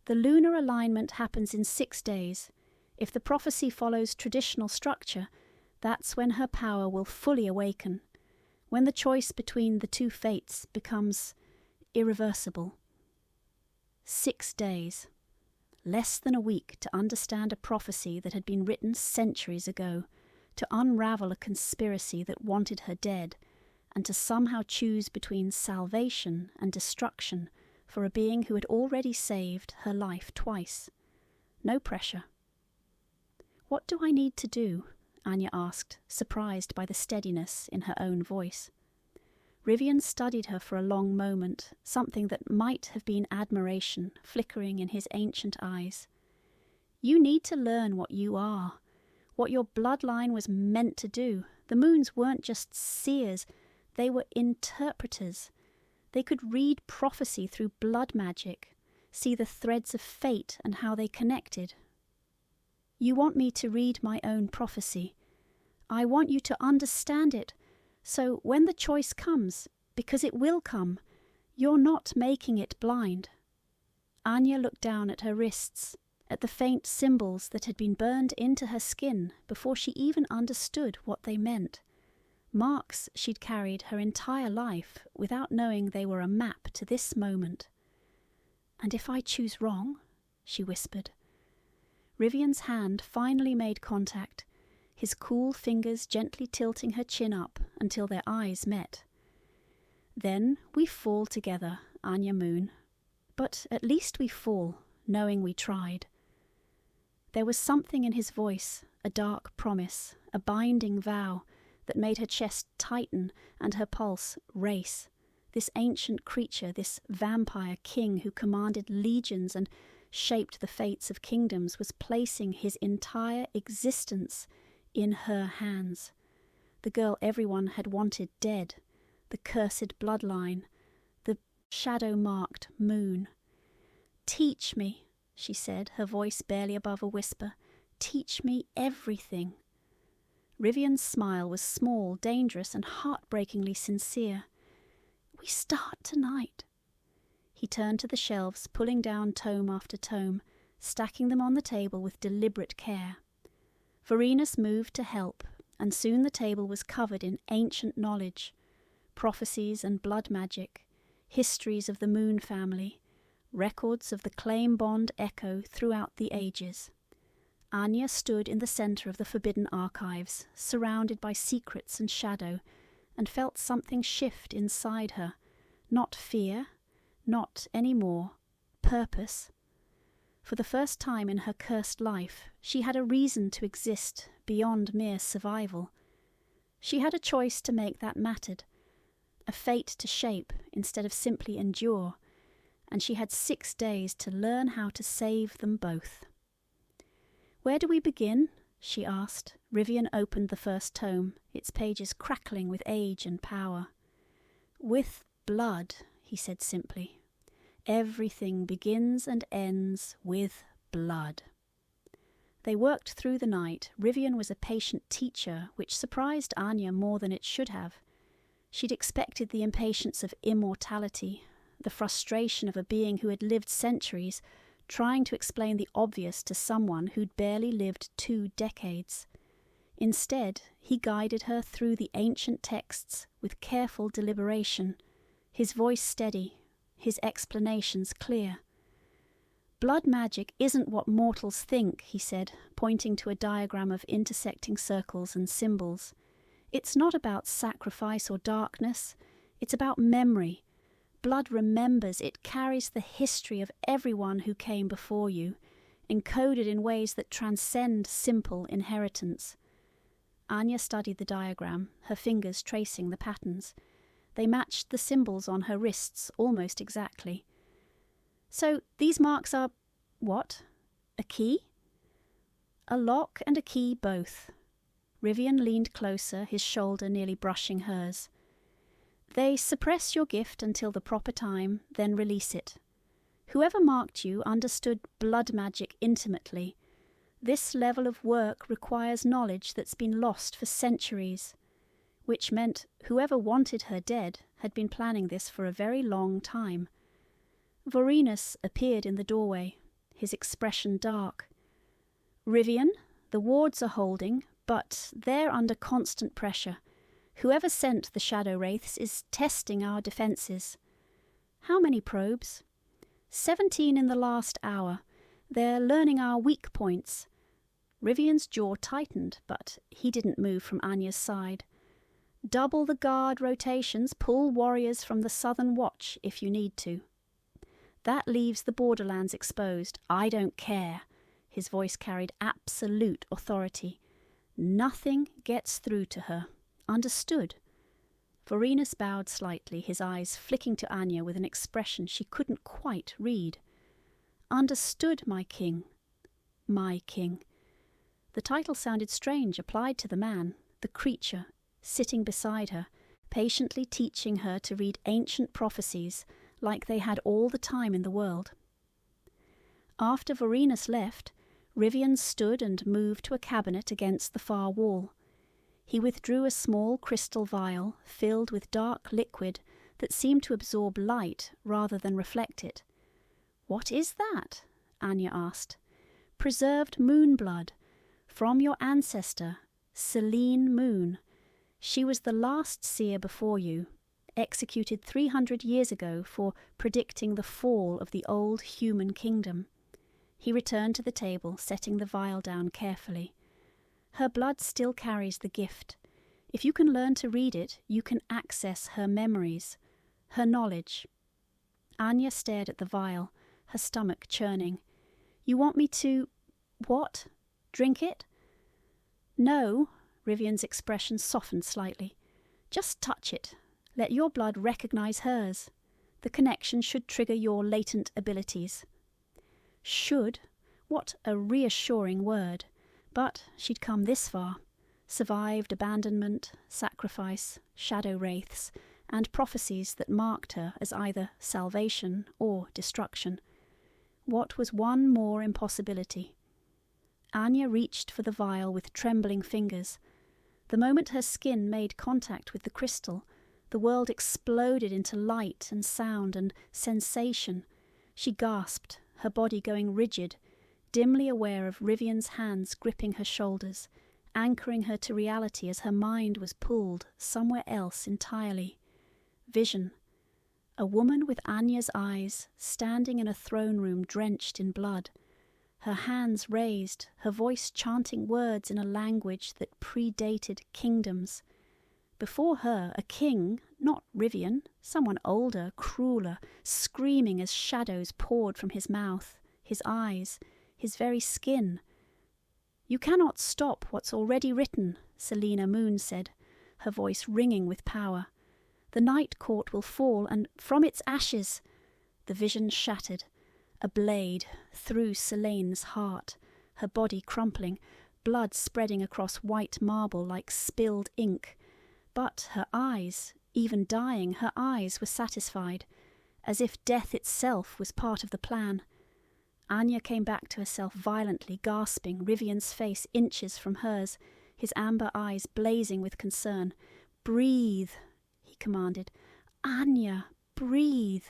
The lunar alignment happens in 6 days. If the prophecy follows traditional structure, that's when her power will fully awaken, when the choice between the two fates becomes irreversible. 6 days. Less than a week to understand a prophecy that had been written centuries ago, to unravel a conspiracy that wanted her dead, and to somehow choose between salvation and destruction for a being who had already saved her life twice. No pressure. What do I need to do? Anya asked, surprised by the steadiness in her own voice. Rivian studied her for a long moment, something that might have been admiration flickering in his ancient eyes. You need to learn what you are, what your bloodline was meant to do. The moons weren't just seers, they were interpreters. They could read prophecy through blood magic, see the threads of fate and how they connected. You want me to read my own prophecy. I want you to understand it, so when the choice comes, because it will come, you're not making it blind. Anya looked down at her wrists, at the faint symbols that had been burned into her skin before she even understood what they meant. Marks she'd carried her entire life without knowing they were a map to this moment. And if I choose wrong, she whispered. Rivian's hand finally made contact, his cool fingers gently tilting her chin up until their eyes met. Then we fall together, Anya Moon. But at least we fall, knowing we tried. There was something in his voice, a dark promise, a binding vow, that made her chest tighten and her pulse race. This ancient creature, this vampire king who commanded legions and shaped the fates of kingdoms, was placing his entire existence in her hands. The girl everyone had wanted dead, the cursed bloodline, the shadow-marked moon. Teach me, she said, her voice barely above a whisper. Teach me everything. Rivian's smile was small, dangerous, and heartbreakingly sincere. We start tonight. He turned to the shelves, pulling down tome after tome, stacking them on the table with deliberate care. Varenus moved to help, and soon the table was covered in ancient knowledge, prophecies and blood magic, histories of the Moon family, records of the claim bond echo throughout the ages. Anya stood in the centre of the forbidden archives, surrounded by secrets and shadow, and felt something shift inside her. Not fear, Not any more. Purpose. For the first time in her cursed life, she had a reason to exist beyond mere survival. She had a choice to make that mattered, a fate to shape instead of simply endure, and she had 6 days to learn how to save them both. "Where do we begin?" she asked. Rivian opened the first tome, its pages crackling with age and power. "With blood," he said simply. "Everything begins and ends with blood." They worked through the night. Rivian was a patient teacher, which surprised Anya more than it should have. She'd expected the impatience of immortality, the frustration of a being who had lived centuries, trying to explain the obvious to someone who'd barely lived 2 decades. Instead, he guided her through the ancient texts with careful deliberation, his voice steady, his explanations clear. "Blood magic isn't what mortals think," he said, pointing to a diagram of intersecting circles and symbols. "It's not about sacrifice or darkness. It's about memory. Blood remembers. It carries the history of everyone who came before you, encoded in ways that transcend simple inheritance." Anya studied the diagram, her fingers tracing the patterns. They matched the symbols on her wrists almost exactly. "So these marks are what? A key?" "A lock and a key both." Rivian leaned closer, his shoulder nearly brushing hers. "They suppress your gift until the proper time, then release it. Whoever marked you understood blood magic intimately. This level of work requires knowledge that's been lost for centuries," which meant whoever wanted her dead had been planning this for a very long time. Vorenus appeared in the doorway, his expression dark. "Rivian, the wards are holding, but they're under constant pressure. Whoever sent the shadow wraiths is testing our defenses." "How many probes?" 17 in the last hour. They're learning our weak points." Rivian's jaw tightened, but he didn't move from Anya's side. "Double the guard rotations, pull warriors from the Southern Watch if you need to." "That leaves the borderlands exposed. I don't care." His voice carried absolute authority. "Nothing gets through to her. Understood?" Vorenus bowed slightly, his eyes flicking to Anya with an expression she couldn't quite read. "Understood, my king." My king. The title sounded strange applied to the man, the creature, sitting beside her, patiently teaching her to read ancient prophecies like they had all the time in the world. After Vorenus left, Rivian stood and moved to a cabinet against the far wall. He withdrew a small crystal vial filled with dark liquid that seemed to absorb light rather than reflect it. "What is that?" Anya asked. "Preserved moon blood, from your ancestor, Selene Moon. She was the last seer before you, executed 300 years ago for predicting the fall of the old human kingdom." He returned to the table, setting the vial down carefully. "Her blood still carries the gift. If you can learn to read it, you can access her memories, her knowledge." Anya stared at the vial, her stomach churning. "You want me to... what? Drink it?" "No." Rivian's expression softened slightly. "Just touch it. Let your blood recognize hers. The connection should trigger your latent abilities." Should? What a reassuring word. But she'd come this far. Survived abandonment, sacrifice, shadow wraiths, and prophecies that marked her as either salvation or destruction. What was one more impossibility? Anya reached for the vial with trembling fingers. The moment her skin made contact with the crystal, the world exploded into light and sound and sensation. She gasped, her body going rigid, dimly aware of Rivian's hands gripping her shoulders, anchoring her to reality as her mind was pulled somewhere else entirely. Vision. A woman with Anya's eyes, standing in a throne room drenched in blood. Her hands raised, her voice chanting words in a language that predated kingdoms. Before her, a king, not Rivian, someone older, crueler, screaming as shadows poured from his mouth, his eyes, his very skin. "You cannot stop what's already written," Selene Moon said, her voice ringing with power. "The Night Court will fall, and from its ashes—" The vision shattered, a blade through Selene's heart, her body crumpling, blood spreading across white marble like spilled ink. But her eyes, even dying, her eyes were satisfied, as if death itself was part of the plan. Anya came back to herself violently, gasping, Rivian's face inches from hers, his amber eyes blazing with concern. "Breathe," he commanded. "Anya, breathe."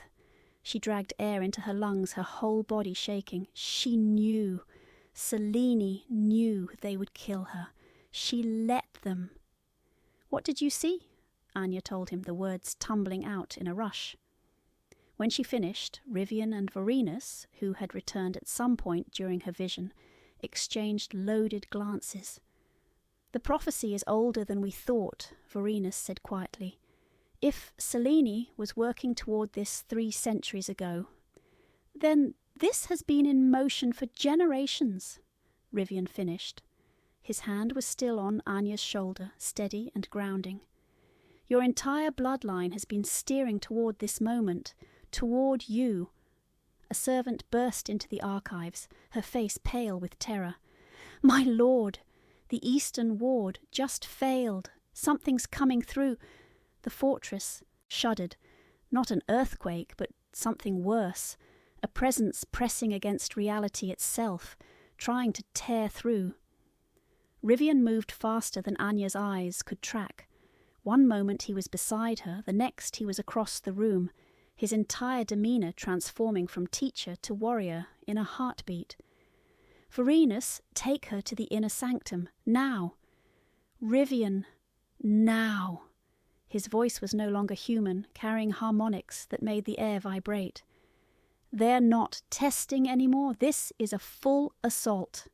She dragged air into her lungs, her whole body shaking. She knew. Selene knew they would kill her. She let them. "What did you see?" Anya told him, the words tumbling out in a rush. When she finished, Rivian and Vorenus, who had returned at some point during her vision, exchanged loaded glances. "The prophecy is older than we thought," Vorenus said quietly. "If Selene was working toward this 3 centuries ago, then this has been in motion for generations," Rivian finished. His hand was still on Anya's shoulder, steady and grounding. "Your entire bloodline has been steering toward this moment, toward you." A servant burst into the archives, her face pale with terror. "My lord, the Eastern Ward just failed. Something's coming through." The fortress shuddered. Not an earthquake, but something worse. A presence pressing against reality itself, trying to tear through. Rivian moved faster than Anya's eyes could track. One moment he was beside her, the next he was across the room, his entire demeanour transforming from teacher to warrior in a heartbeat. "Vorenus, take her to the inner sanctum, now." "Rivian, now." His voice was no longer human, carrying harmonics that made the air vibrate. "They're not testing anymore. This is a full assault."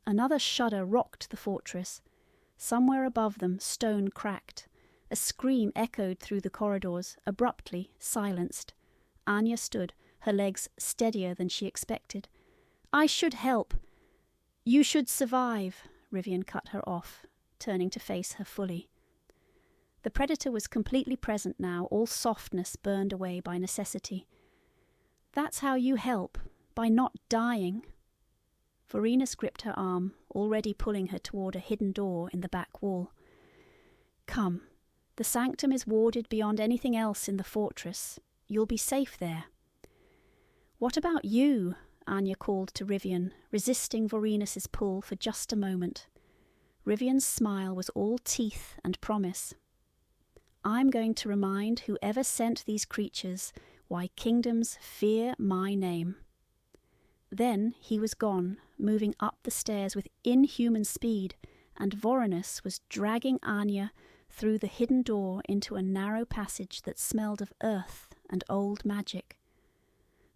Another shudder rocked the fortress. Somewhere above them, stone cracked. A scream echoed through the corridors, abruptly silenced. Anya stood, her legs steadier than she expected. "I should help." "You should survive," Rivian cut her off, turning to face her fully. The predator was completely present now, all softness burned away by necessity. "That's how you help, by not dying." Vorenus gripped her arm, already pulling her toward a hidden door in the back wall. "Come, the sanctum is warded beyond anything else in the fortress. You'll be safe there." "What about you?" Anya called to Rivian, resisting Vorenus's pull for just a moment. Rivian's smile was all teeth and promise. "I'm going to remind whoever sent these creatures why kingdoms fear my name." Then he was gone, moving up the stairs with inhuman speed, and Vorenus was dragging Anya through the hidden door into a narrow passage that smelled of earth and old magic.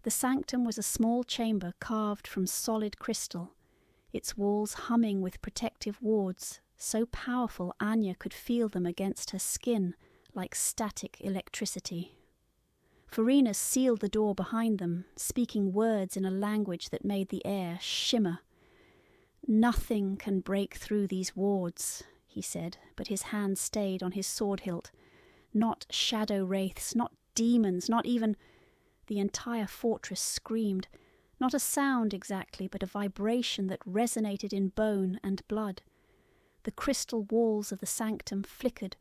The sanctum was a small chamber carved from solid crystal, its walls humming with protective wards, so powerful Anya could feel them against her skin like static electricity. Vorenus sealed the door behind them, speaking words in a language that made the air shimmer. "Nothing can break through these wards," he said, but his hand stayed on his sword hilt. Not shadow wraiths, not demons, not even... The entire fortress screamed. Not a sound exactly, but a vibration that resonated in bone and blood. The crystal walls of the sanctum flickered,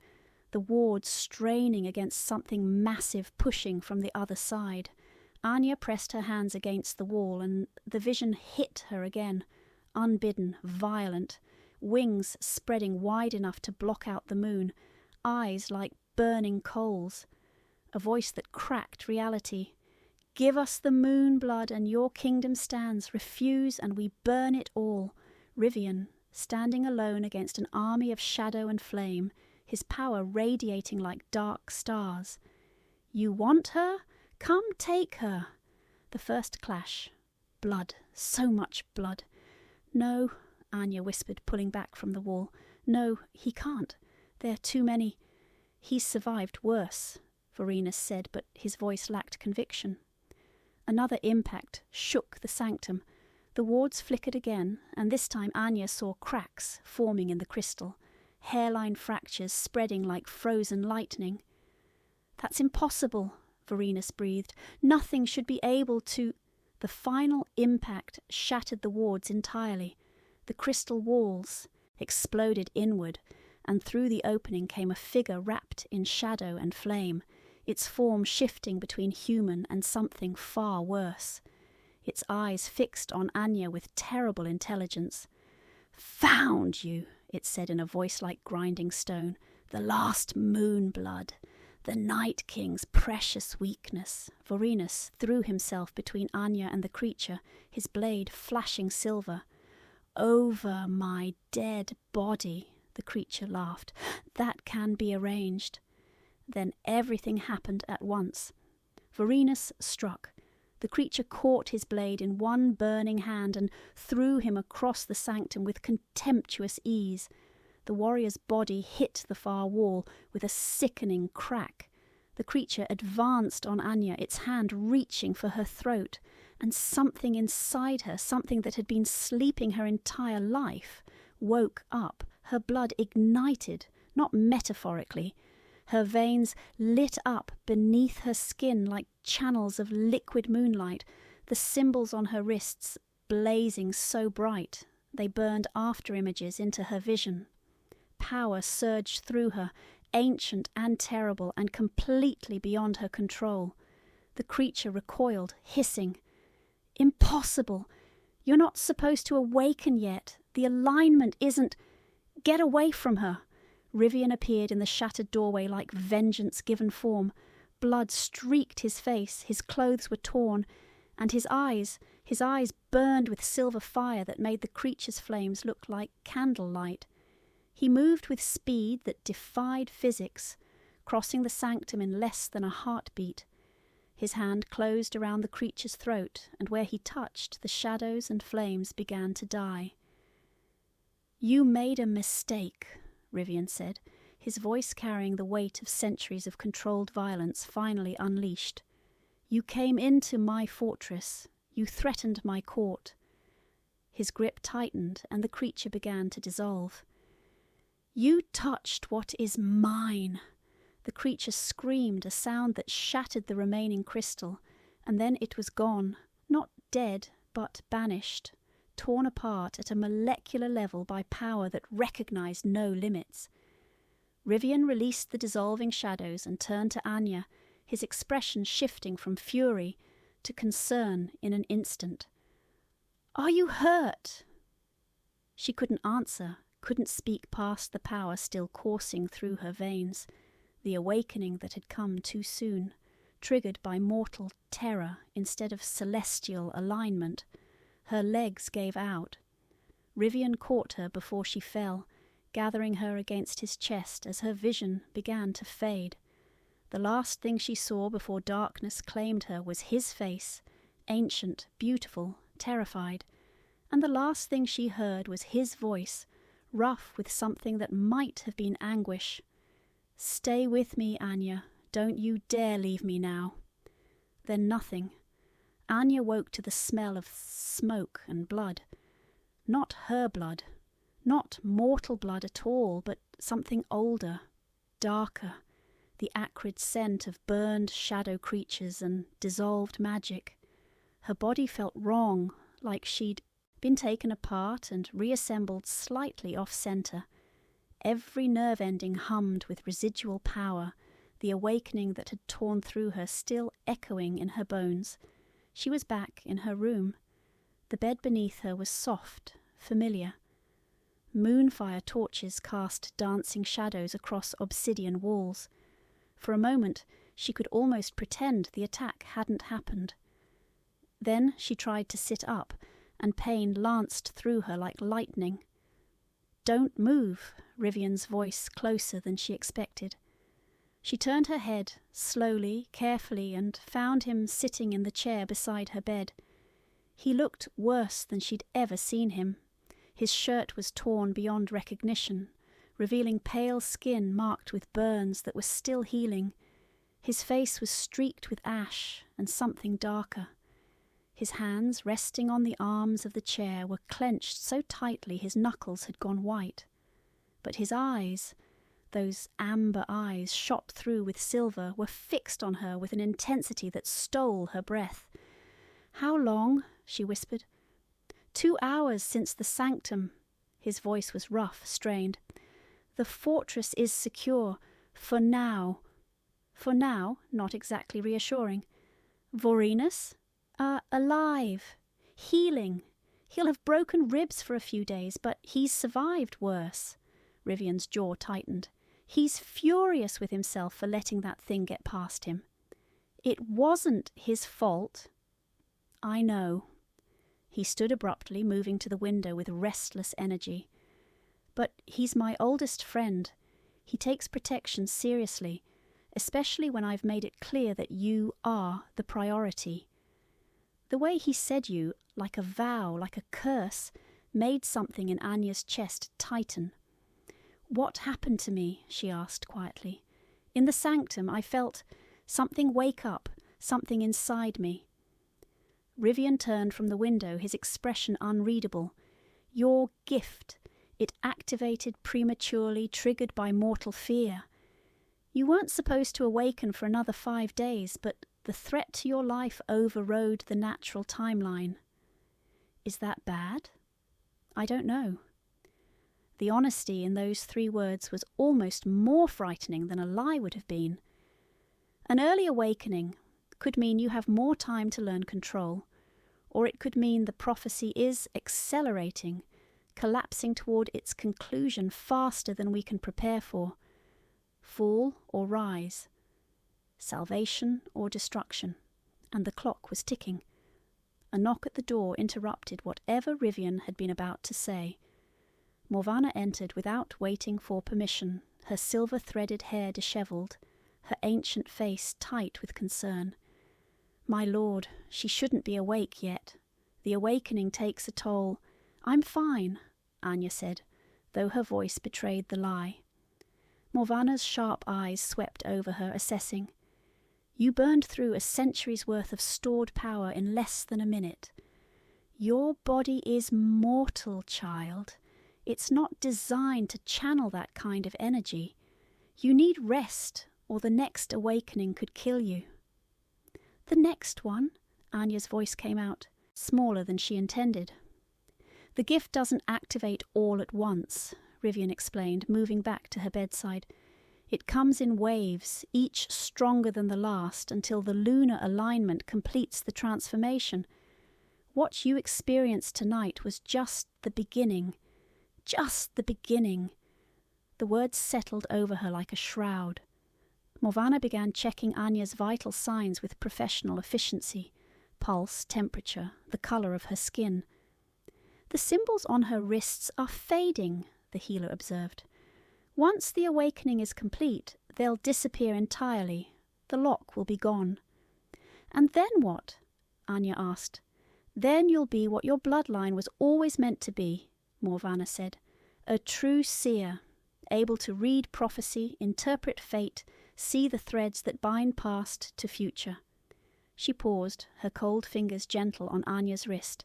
the wards straining against something massive pushing from the other side. Anya pressed her hands against the wall, and the vision hit her again, unbidden, violent, wings spreading wide enough to block out the moon, eyes like burning coals. A voice that cracked reality. "Give us the moon blood and your kingdom stands. Refuse and we burn it all." Rivian, standing alone against an army of shadow and flame, his power radiating like dark stars. "You want her? Come take her." The first clash. Blood, so much blood. "No," Anya whispered, pulling back from the wall. "No, he can't. There are too many. He's survived worse, Vorenus said, but his voice lacked conviction. Another impact shook the sanctum. The wards flickered again, and this time Anya saw cracks forming in the crystal, hairline fractures spreading like frozen lightning. That's impossible, Vorenus breathed. Nothing should be able to... The final impact shattered the wards entirely. The crystal walls exploded inward, and through the opening came a figure wrapped in shadow and flame, its form shifting between human and something far worse. Its eyes fixed on Anya with terrible intelligence. "Found you," it said in a voice like grinding stone. "The last moon blood. The Night King's precious weakness." Vorenus threw himself between Anya and the creature, his blade flashing silver. "Over my dead body," the creature laughed. "That can be arranged." Then everything happened at once. Vorenus struck. The creature caught his blade in one burning hand and threw him across the sanctum with contemptuous ease. The warrior's body hit the far wall with a sickening crack. The creature advanced on Anya, its hand reaching for her throat, and something inside her, something that had been sleeping her entire life, woke up. Her blood ignited, not metaphorically. Her veins lit up beneath her skin like channels of liquid moonlight, the symbols on her wrists blazing so bright they burned after-images into her vision. Power surged through her, ancient and terrible, and completely beyond her control. The creature recoiled, hissing. "Impossible! You're not supposed to awaken yet. The alignment isn't... Get away from her!" Rivian appeared in the shattered doorway like vengeance given form. Blood streaked his face, his clothes were torn, and his eyes burned with silver fire that made the creature's flames look like candlelight. He moved with speed that defied physics, crossing the sanctum in less than a heartbeat. His hand closed around the creature's throat, and where he touched, the shadows and flames began to die. "You made a mistake," Rivian said, his voice carrying the weight of centuries of controlled violence finally unleashed. "You came into my fortress. You threatened my court." His grip tightened, and the creature began to dissolve. "You touched what is mine." The creature screamed, a sound that shattered the remaining crystal, and then it was gone, not dead, but banished, torn apart at a molecular level by power that recognized no limits. Rivian released the dissolving shadows and turned to Anya, his expression shifting from fury to concern in an instant. "Are you hurt?" She couldn't answer, couldn't speak past the power still coursing through her veins, the awakening that had come too soon, triggered by mortal terror instead of celestial alignment. Her legs gave out. Rivian caught her before she fell, gathering her against his chest as her vision began to fade. The last thing she saw before darkness claimed her was his face, ancient, beautiful, terrified, and the last thing she heard was his voice, rough with something that might have been anguish. "Stay with me, Anya. Don't you dare leave me now." Then nothing. Anya woke to the smell of smoke and blood. Not her blood. Not mortal blood at all, but something older, darker. The acrid scent of burned shadow creatures and dissolved magic. Her body felt wrong, like she'd been taken apart and reassembled slightly off-center. Every nerve ending hummed with residual power, the awakening that had torn through her still echoing in her bones. She was back in her room. The bed beneath her was soft, familiar. Moonfire torches cast dancing shadows across obsidian walls. For a moment, she could almost pretend the attack hadn't happened. Then she tried to sit up, and pain lanced through her like lightning. "Don't move," Rivian's voice closer than she expected. She turned her head, slowly, carefully, and found him sitting in the chair beside her bed. He looked worse than she'd ever seen him. His shirt was torn beyond recognition, revealing pale skin marked with burns that were still healing. His face was streaked with ash and something darker. His hands, resting on the arms of the chair, were clenched so tightly his knuckles had gone white. But his eyes, those amber eyes shot through with silver, were fixed on her with an intensity that stole her breath. "How long?" she whispered. 2 hours since the sanctum." His voice was rough, strained. "The fortress is secure. For now." For now, not exactly reassuring. "Vorenus? Alive. Healing. He'll have broken ribs for a few days, but he's survived worse." Rivian's jaw tightened. "He's furious with himself for letting that thing get past him." "It wasn't his fault." "I know." He stood abruptly, moving to the window with restless energy. "But he's my oldest friend. He takes protection seriously, especially when I've made it clear that you are the priority." The way he said you, like a vow, like a curse, made something in Anya's chest tighten. "What happened to me?" she asked quietly. "In the sanctum I felt something wake up, something inside me." Rivian turned from the window, his expression unreadable. "Your gift. It activated prematurely, triggered by mortal fear. You weren't supposed to awaken for another 5 days, but the threat to your life overrode the natural timeline." "Is that bad?" "I don't know." The honesty in those 3 words was almost more frightening than a lie would have been. An early awakening could mean you have more time to learn control, or it could mean the prophecy is accelerating, collapsing toward its conclusion faster than we can prepare for. Fall or rise. Salvation or destruction. And the clock was ticking. A knock at the door interrupted whatever Rivian had been about to say. Morvana entered without waiting for permission, her silver-threaded hair dishevelled, her ancient face tight with concern. "My lord, she shouldn't be awake yet. The awakening takes a toll." "I'm fine," Anya said, though her voice betrayed the lie. Morvana's sharp eyes swept over her, assessing. "You burned through a century's worth of stored power in less than a minute. Your body is mortal, child. It's not designed to channel that kind of energy. You need rest, or the next awakening could kill you." "The next one?" Anya's voice came out, smaller than she intended. "The gift doesn't activate all at once," Rivian explained, moving back to her bedside. "It comes in waves, each stronger than the last, until the lunar alignment completes the transformation. What you experienced tonight was just the beginning. Just the beginning." The words settled over her like a shroud. Morvana began checking Anya's vital signs with professional efficiency. Pulse, temperature, the colour of her skin. "The symbols on her wrists are fading," the healer observed. "Once the awakening is complete, they'll disappear entirely. The lock will be gone." "And then what?" Anya asked. "Then you'll be what your bloodline was always meant to be," Morvana said. "A true seer, able to read prophecy, interpret fate, see the threads that bind past to future." She paused, her cold fingers gentle on Anya's wrist.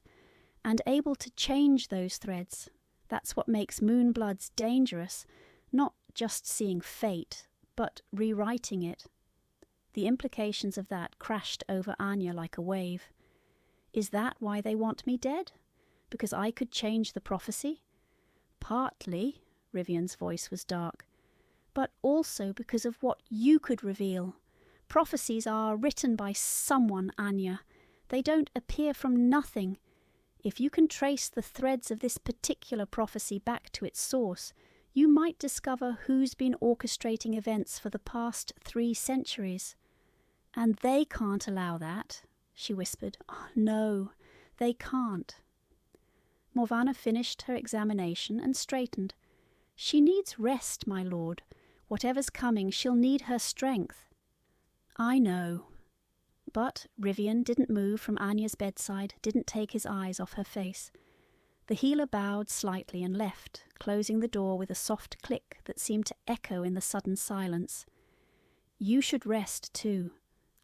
"And able to change those threads. That's what makes moon bloods dangerous. Not just seeing fate, but rewriting it." The implications of that crashed over Anya like a wave. "Is that why they want me dead? Because I could change the prophecy?" "Partly," Rivian's voice was dark. "But also because of what you could reveal. Prophecies are written by someone, Anya. They don't appear from nothing. If you can trace the threads of this particular prophecy back to its source, you might discover who's been orchestrating events for the past 3 centuries. And they can't allow that," she whispered. "Oh, no, they can't." Morvana finished her examination and straightened. "She needs rest, my lord. Whatever's coming, she'll need her strength." "I know." But Rivian didn't move from Anya's bedside, didn't take his eyes off her face. The healer bowed slightly and left, closing the door with a soft click that seemed to echo in the sudden silence. "You should rest too,"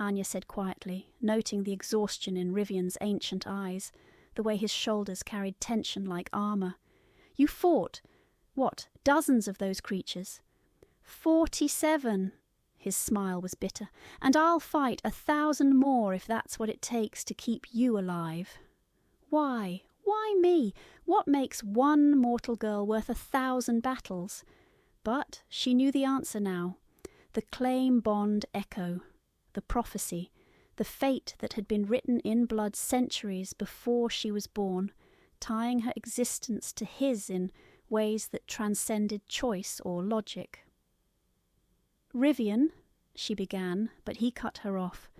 Anya said quietly, noting the exhaustion in Rivian's ancient eyes, the way his shoulders carried tension like armour. "You fought, what, dozens of those creatures?" 47! His smile was bitter. "And I'll fight 1,000 more if that's what it takes to keep you alive." Why? Why me? What makes one mortal girl worth 1,000 battles? But she knew the answer now. The claim bond echo, the prophecy, the fate that had been written in blood centuries before she was born, tying her existence to his in ways that transcended choice or logic. "Rivian," she began, but he cut her off.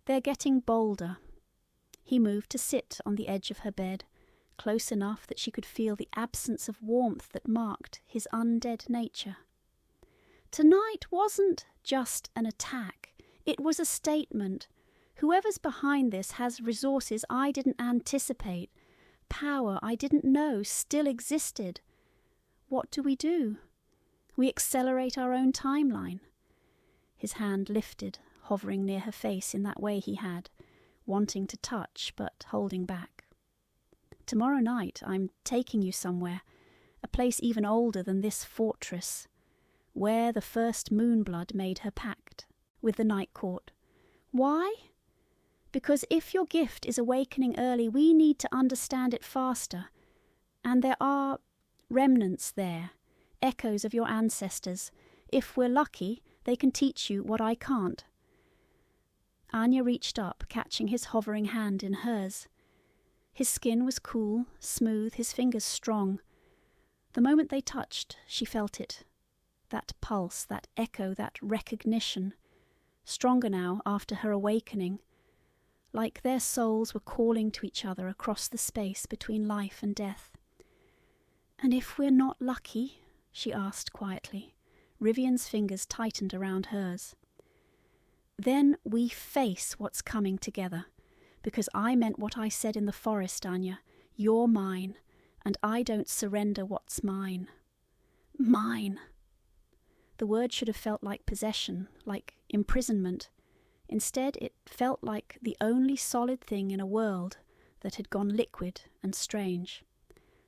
"They're getting bolder." He moved to sit on the edge of her bed, close enough that she could feel the absence of warmth that marked his undead nature. "Tonight wasn't just an attack. It was a statement. Whoever's behind this has resources I didn't anticipate, power I didn't know still existed. What do? We accelerate our own timeline." His hand lifted, hovering near her face in that way he had, wanting to touch but holding back. "Tomorrow night I'm taking you somewhere, a place even older than this fortress, where the first Moonblood made her pact with the Night Court. Why? Because if your gift is awakening early, we need to understand it faster. And there are remnants there, echoes of your ancestors. If we're lucky, they can teach you what I can't." Anya reached up, catching his hovering hand in hers. His skin was cool, smooth, his fingers strong. The moment they touched, she felt it. That pulse, that echo, that recognition. Stronger now after her awakening. Like their souls were calling to each other across the space between life and death. "And if we're not lucky?" she asked quietly. Rivian's fingers tightened around hers. "Then we face what's coming together. Because I meant what I said in the forest, Anya. You're mine, and I don't surrender what's mine." Mine! The word should have felt like possession, like imprisonment. Instead, it felt like the only solid thing in a world that had gone liquid and strange.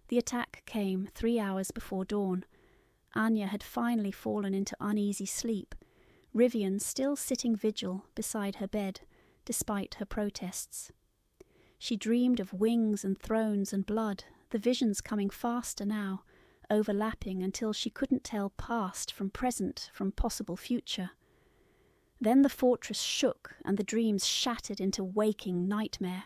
The attack came 3 hours before dawn. Anya had finally fallen into uneasy sleep, Rivian still sitting vigil beside her bed, despite her protests. She dreamed of wings and thrones and blood, the visions coming faster now, overlapping until she couldn't tell past from present from possible future. Then the fortress shook and the dreams shattered into waking nightmare.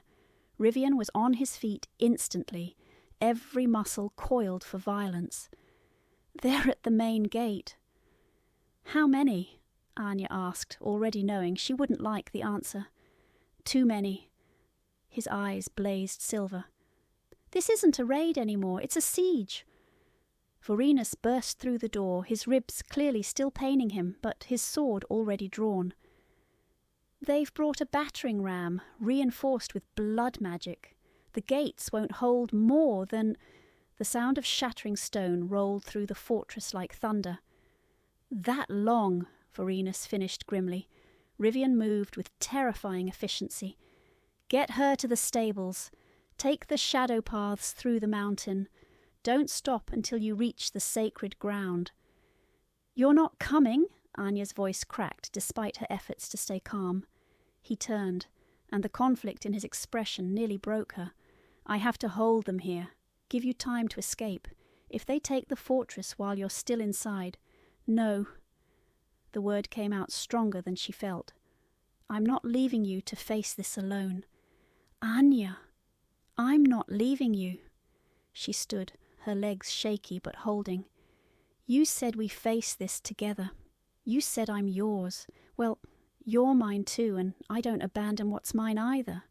Rivian was on his feet instantly, every muscle coiled for violence. "They're at the main gate." "How many?" Anya asked, already knowing she wouldn't like the answer. "Too many." His eyes blazed silver. "This isn't a raid anymore, it's a siege." Vorenus burst through the door, his ribs clearly still paining him, but his sword already drawn. "They've brought a battering ram, reinforced with blood magic. The gates won't hold more than—" The sound of shattering stone rolled through the fortress like thunder. "That long," Vorenus finished grimly. Rivian moved with terrifying efficiency. "Get her to the stables. Take the shadow paths through the mountain. Don't stop until you reach the sacred ground." "You're not coming?" Anya's voice cracked despite her efforts to stay calm. He turned, and the conflict in his expression nearly broke her. "I have to hold them here. Give you time to escape. If they take the fortress while you're still inside—" "No." The word came out stronger than she felt. "I'm not leaving you to face this alone." "Anya, I'm not leaving you." She stood, her legs shaky but holding. "You said we face this together. You said I'm yours. Well, you're mine too, and I don't abandon what's mine either."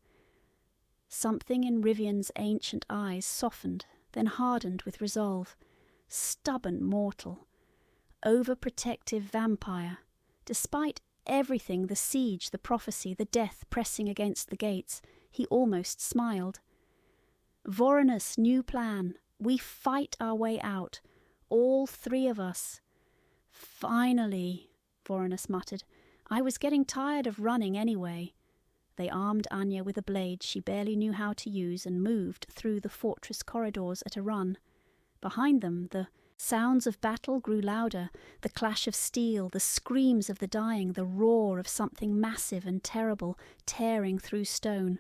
Something in Rivian's ancient eyes softened, then hardened with resolve. Stubborn mortal. Overprotective vampire. Despite everything, the siege, the prophecy, the death pressing against the gates, he almost smiled. Vorenus' new plan. We fight our way out. All three of us. Finally, Vorenus muttered. I was getting tired of running anyway. They armed Anya with a blade she barely knew how to use and moved through the fortress corridors at a run. Behind them, the sounds of battle grew louder, the clash of steel, the screams of the dying, the roar of something massive and terrible tearing through stone.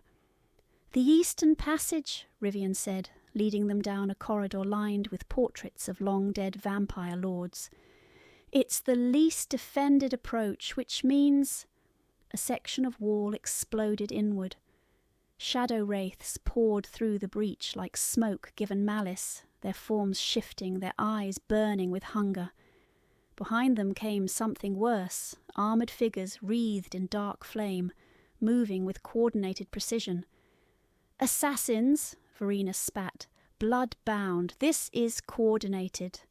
"The Eastern Passage," Rivian said, leading them down a corridor lined with portraits of long-dead vampire lords. "It's the least defended approach, which means—" A section of wall exploded inward. Shadow wraiths poured through the breach like smoke given malice, their forms shifting, their eyes burning with hunger. Behind them came something worse, armoured figures wreathed in dark flame, moving with coordinated precision. "Assassins," Verena spat, "blood-bound. This is coordinated."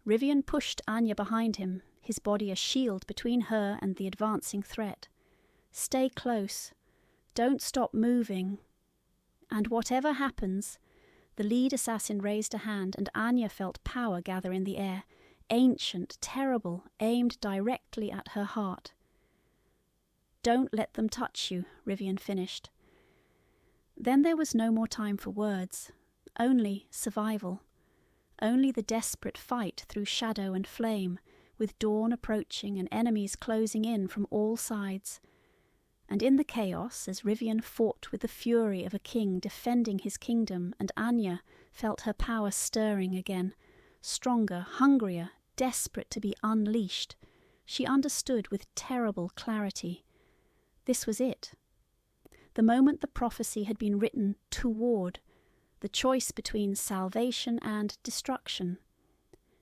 Rivian pushed Anya behind him, his body a shield between her and the advancing threat. "Stay close. Don't stop moving. And whatever happens—" The lead assassin raised a hand, and Anya felt power gather in the air, ancient, terrible, aimed directly at her heart. "Don't let them touch you," Rivian finished. Then there was no more time for words, only survival. Only the desperate fight through shadow and flame, with dawn approaching and enemies closing in from all sides. And in the chaos, as Rivian fought with the fury of a king defending his kingdom, and Anya felt her power stirring again, stronger, hungrier, desperate to be unleashed, she understood with terrible clarity. This was it. The moment the prophecy had been written toward, the choice between salvation and destruction.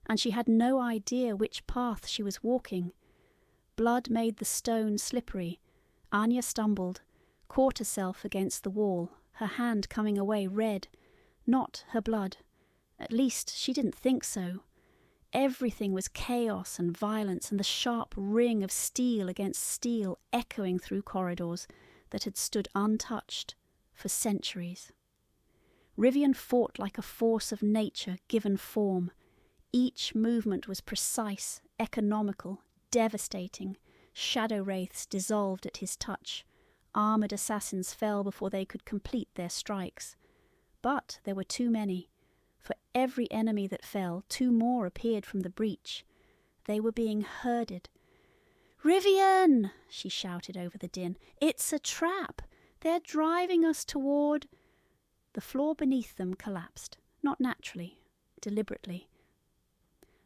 And she had no idea which path she was walking. Blood made the stone slippery. Anya stumbled, caught herself against the wall, her hand coming away red. Not her blood. At least she didn't think so. Everything was chaos and violence, and the sharp ring of steel against steel echoing through corridors that had stood untouched for centuries. Rivian fought like a force of nature given form. Each movement was precise, economical, devastating. Shadow wraiths dissolved at his touch. Armoured assassins fell before they could complete their strikes. But there were too many. For every enemy that fell, two more appeared from the breach. They were being herded. "Rivian!" she shouted over the din. "It's a trap! They're driving us toward—" The floor beneath them collapsed, not naturally, deliberately.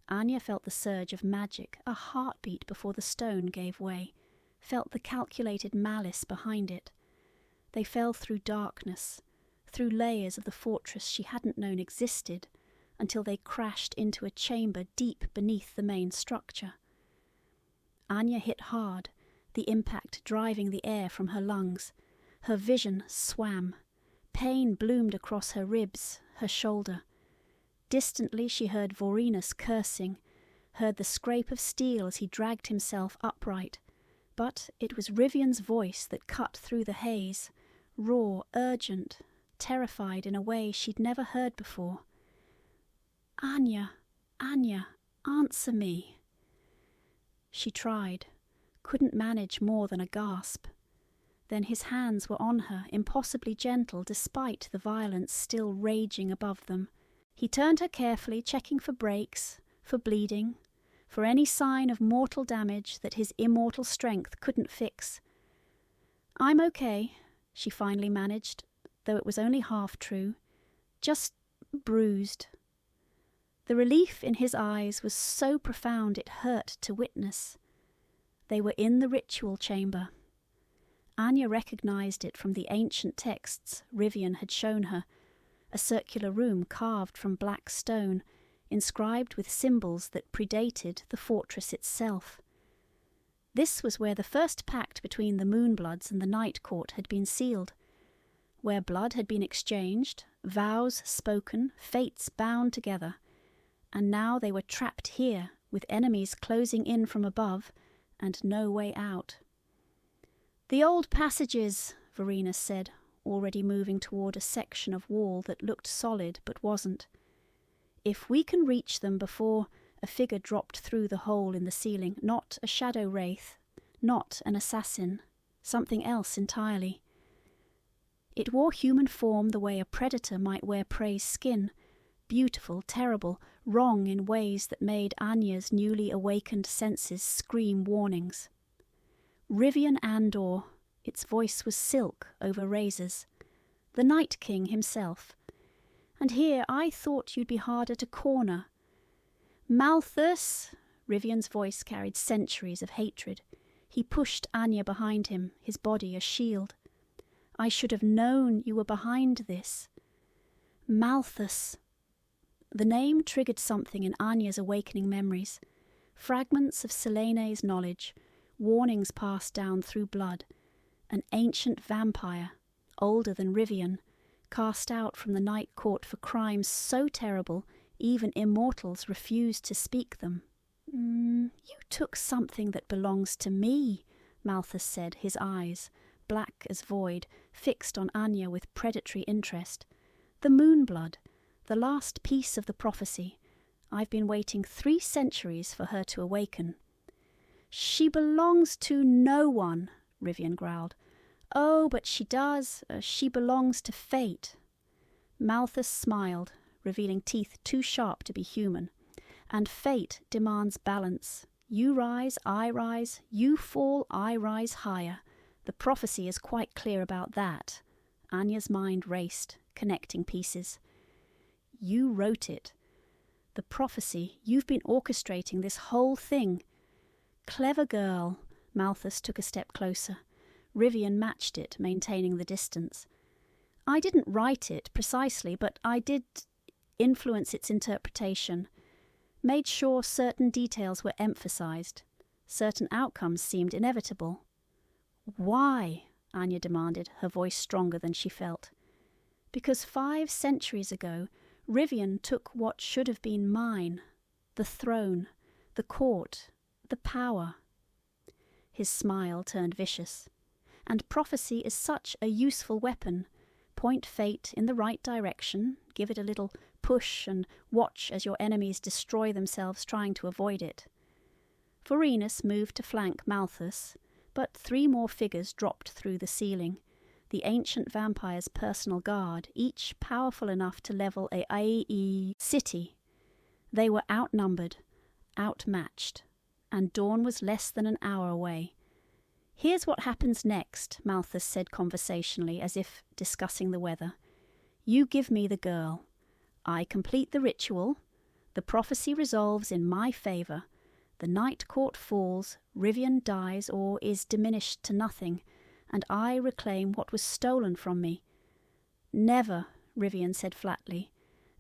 Anya felt the surge of magic, a heartbeat before the stone gave way, felt the calculated malice behind it. They fell through darkness, through layers of the fortress she hadn't known existed, until they crashed into a chamber deep beneath the main structure. Anya hit hard, the impact driving the air from her lungs. Her vision swam. Pain bloomed across her ribs, her shoulder. Distantly she heard Vorenus cursing, heard the scrape of steel as he dragged himself upright. But it was Rivian's voice that cut through the haze, raw, urgent, terrified in a way she'd never heard before. "Anya, Anya, answer me." She tried, couldn't manage more than a gasp. Then his hands were on her, impossibly gentle despite the violence still raging above them. He turned her carefully, checking for breaks, for bleeding, for any sign of mortal damage that his immortal strength couldn't fix. "I'm okay," she finally managed, though it was only half true. "Just bruised." The relief in his eyes was so profound it hurt to witness. They were in the ritual chamber. Anya recognized it from the ancient texts Rivian had shown her, a circular room carved from black stone, inscribed with symbols that predated the fortress itself. This was where the first pact between the Moonbloods and the Night Court had been sealed, where blood had been exchanged, vows spoken, fates bound together, and now they were trapped here, with enemies closing in from above, and no way out. "The old passages," Vorenus said, already moving toward a section of wall that looked solid but wasn't. If we can reach them before... A figure dropped through the hole in the ceiling, not a shadow wraith, not an assassin, something else entirely. It wore human form the way a predator might wear prey's skin, beautiful, terrible, wrong in ways that made Anya's newly awakened senses scream warnings. Rivian Andor, its voice was silk over razors. The Night King himself. And here I thought you'd be harder to corner. Malthus! Rivian's voice carried centuries of hatred. He pushed Anya behind him, his body a shield. I should have known you were behind this. Malthus! The name triggered something in Anya's awakening memories. Fragments of Selene's knowledge, warnings passed down through blood. An ancient vampire, older than Rivian, cast out from the Night Court for crimes so terrible even immortals refused to speak them. You took something that belongs to me, Malthus said, his eyes, black as void, fixed on Anya with predatory interest. The moonblood, the last piece of the prophecy. I've been waiting 3 centuries for her to awaken. She belongs to no one, Rivian growled. Oh, but she does. She belongs to fate. Malthus smiled, revealing teeth too sharp to be human. And fate demands balance. You rise, I rise. You fall, I rise higher. The prophecy is quite clear about that. Anya's mind raced, connecting pieces. You wrote it. The prophecy, you've been orchestrating this whole thing. Clever girl. Malthus took a step closer. Rivian matched it, maintaining the distance. I didn't write it precisely, but I did influence its interpretation, made sure certain details were emphasized. Certain outcomes seemed inevitable. Why? Anya demanded, her voice stronger than she felt. Because 5 centuries ago, Rivian took what should have been mine, the throne, the court, the power. His smile turned vicious. And prophecy is such a useful weapon. Point fate in the right direction, give it a little push and watch as your enemies destroy themselves trying to avoid it. Vorenus moved to flank Malthus, but 3 more figures dropped through the ceiling, the ancient vampire's personal guard, each powerful enough to level a IE city. They were outnumbered, outmatched, and dawn was less than an hour away. Here's what happens next, Malthus said conversationally, as if discussing the weather. You give me the girl. I complete the ritual. The prophecy resolves in my favour. The Night Court falls, Rivian dies or is diminished to nothing, and I reclaim what was stolen from me. Never, Rivian said flatly.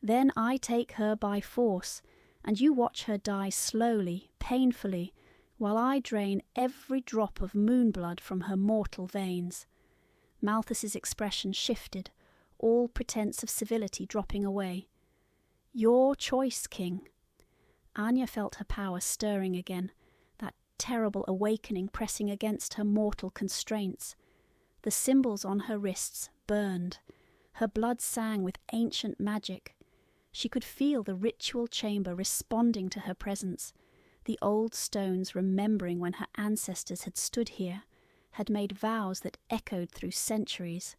Then I take her by force, and you watch her die slowly, painfully, while I drain every drop of moonblood from her mortal veins. Malthus's expression shifted, all pretense of civility dropping away. Your choice, King. Anya felt her power stirring again, that terrible awakening pressing against her mortal constraints. The symbols on her wrists burned. Her blood sang with ancient magic. She could feel the ritual chamber responding to her presence, the old stones remembering when her ancestors had stood here, had made vows that echoed through centuries.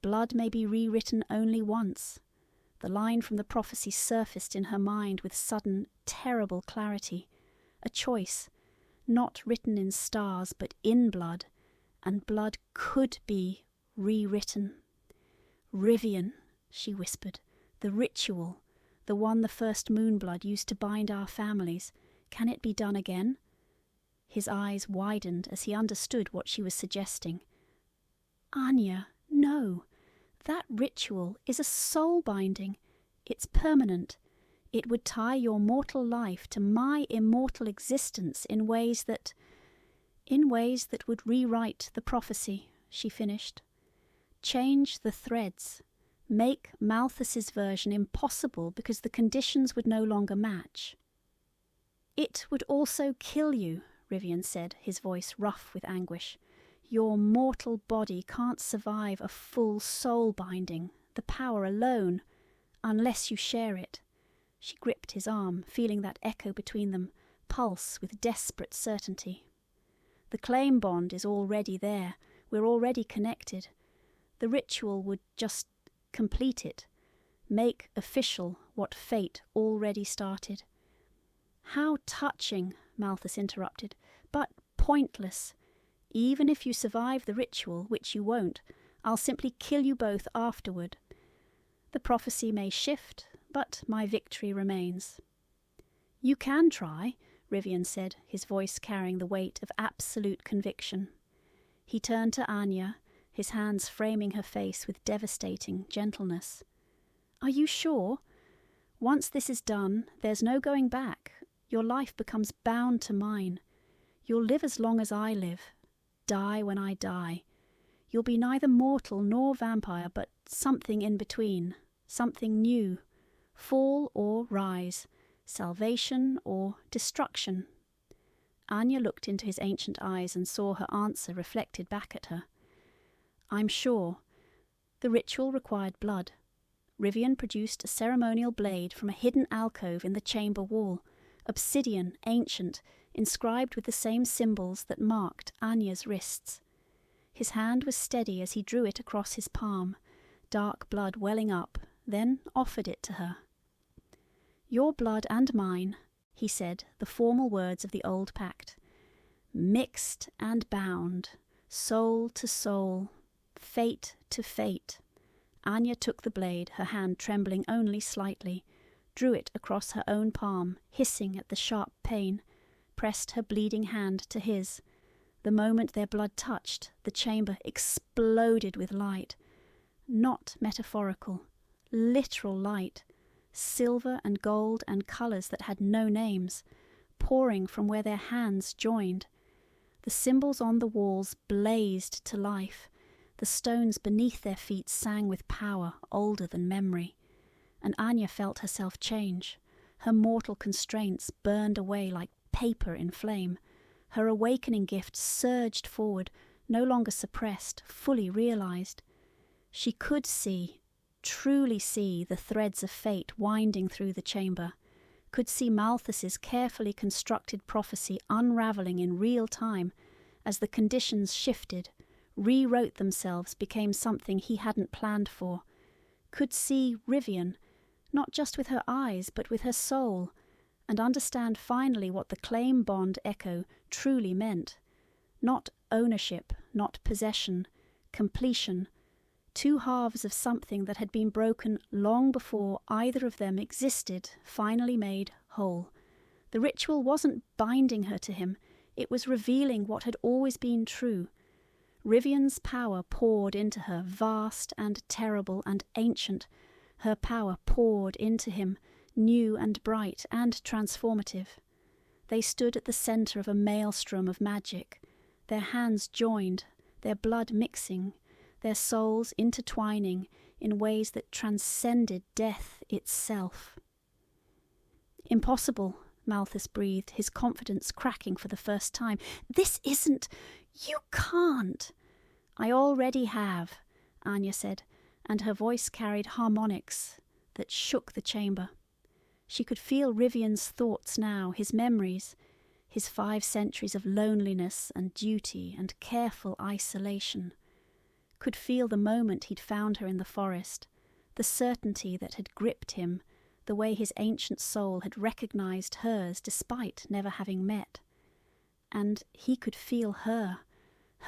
Blood may be rewritten only once. The line from the prophecy surfaced in her mind with sudden, terrible clarity. A choice, not written in stars but in blood, and blood could be rewritten. Rivian, she whispered, the ritual, the one the first moonblood used to bind our families. Can it be done again? His eyes widened as he understood what she was suggesting. Anya, no. That ritual is a soul binding. It's permanent. It would tie your mortal life to my immortal existence in ways that would rewrite the prophecy, she finished. Change the threads. Make Malthus's version impossible because the conditions would no longer match. It would also kill you, Rivian said, his voice rough with anguish. Your mortal body can't survive a full soul binding, the power alone, unless you share it. She gripped his arm, feeling that echo between them, pulse with desperate certainty. The claim bond is already there. We're already connected. The ritual would just complete it, make official what fate already started. How touching, Malthus interrupted, but pointless. Even if you survive the ritual, which you won't, I'll simply kill you both afterward. The prophecy may shift, but my victory remains. You can try, Rivian said, his voice carrying the weight of absolute conviction. He turned to Anya, his hands framing her face with devastating gentleness. Are you sure? Once this is done, there's no going back. Your life becomes bound to mine. You'll live as long as I live, die when I die. You'll be neither mortal nor vampire, but something in between, something new, fall or rise, salvation or destruction. Anya looked into his ancient eyes and saw her answer reflected back at her. I'm sure. The ritual required blood. Rivian produced a ceremonial blade from a hidden alcove in the chamber wall, obsidian, ancient, inscribed with the same symbols that marked Anya's wrists. His hand was steady as he drew it across his palm, dark blood welling up, then offered it to her. Your blood and mine, he said, the formal words of the old pact. Mixed and bound, soul to soul, fate to fate. Anya took the blade, her hand trembling only slightly, drew it across her own palm, hissing at the sharp pain, pressed her bleeding hand to his. The moment their blood touched, the chamber exploded with light. Not metaphorical, literal light, silver and gold and colours that had no names, pouring from where their hands joined. The symbols on the walls blazed to life. The stones beneath their feet sang with power older than memory. And Anya felt herself change. Her mortal constraints burned away like paper in flame. Her awakening gift surged forward, no longer suppressed, fully realised. She could see, truly see, the threads of fate winding through the chamber, could see Malthus's carefully constructed prophecy unravelling in real time as the conditions shifted, rewrote themselves, became something he hadn't planned for, could see Rivian, not just with her eyes but with her soul, and understand finally what the claim bond echo truly meant. Not ownership, not possession, completion, two halves of something that had been broken long before either of them existed, finally made whole. The ritual wasn't binding her to him, it was revealing what had always been true. Rivian's power poured into her, vast and terrible and ancient. Her power poured into him, new and bright and transformative. They stood at the centre of a maelstrom of magic, their hands joined, their blood mixing, their souls intertwining in ways that transcended death itself. Impossible, Malthus breathed, his confidence cracking for the first time. This isn't... You can't. I already have, Anya said, and her voice carried harmonics that shook the chamber. She could feel Rivian's thoughts now, his memories, his 5 centuries of loneliness and duty and careful isolation. Could feel the moment he'd found her in the forest, the certainty that had gripped him, the way his ancient soul had recognised hers despite never having met. And he could feel her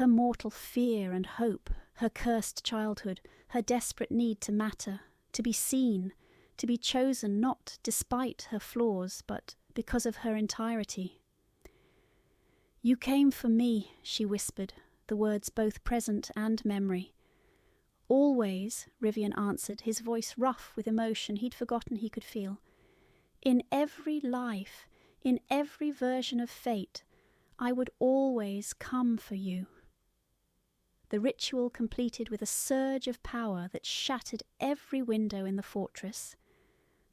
mortal fear and hope, her cursed childhood, her desperate need to matter, to be seen, to be chosen not despite her flaws, but because of her entirety. You came for me, she whispered, the words both present and memory. Always, Rivian answered, his voice rough with emotion he'd forgotten he could feel. In every life, in every version of fate, I would always come for you. The ritual completed with a surge of power that shattered every window in the fortress.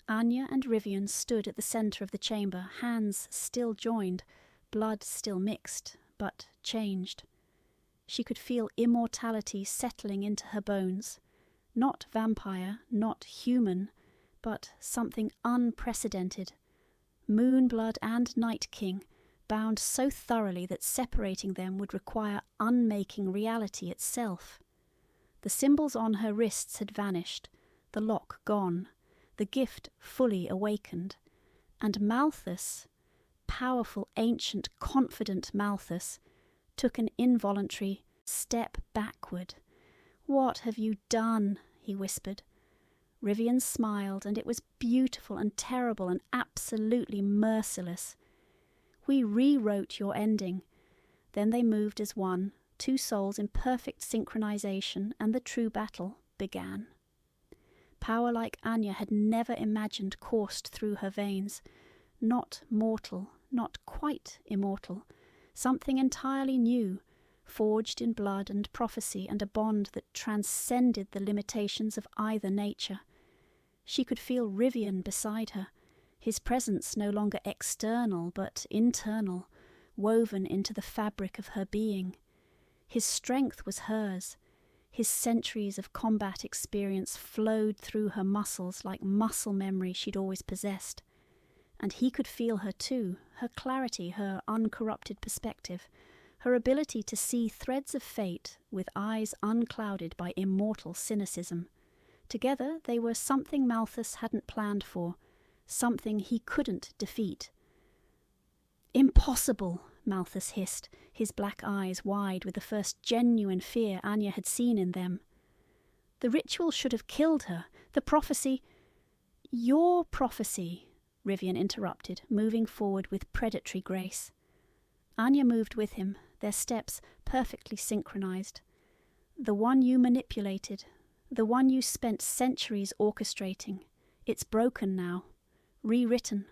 Anya and Rivian stood at the centre of the chamber, hands still joined, blood still mixed, but changed. She could feel immortality settling into her bones. Not vampire, not human, but something unprecedented. Moonblood and Night King, bound so thoroughly that separating them would require unmaking reality itself. The symbols on her wrists had vanished, the lock gone, the gift fully awakened, and Malthus, powerful, ancient, confident Malthus, took an involuntary step backward. "What have you done?" he whispered. Rivian smiled, and it was beautiful and terrible and absolutely merciless. "We rewrote your ending." Then they moved as one, two souls in perfect synchronization, and the true battle began. Power like Anya had never imagined coursed through her veins. Not mortal, not quite immortal. Something entirely new, forged in blood and prophecy and a bond that transcended the limitations of either nature. She could feel Rivian beside her, his presence no longer external but internal, woven into the fabric of her being. His strength was hers. His centuries of combat experience flowed through her muscles like muscle memory she'd always possessed. And he could feel her too, her clarity, her uncorrupted perspective, her ability to see threads of fate with eyes unclouded by immortal cynicism. Together they were something Malthus hadn't planned for, something he couldn't defeat. "Impossible!" Malthus hissed, his black eyes wide with the first genuine fear Anya had seen in them. "The ritual should have killed her. The prophecy—" "Your prophecy," Rivian interrupted, moving forward with predatory grace. Anya moved with him, their steps perfectly synchronized. "The one you manipulated, the one you spent centuries orchestrating. It's broken now. Rewritten."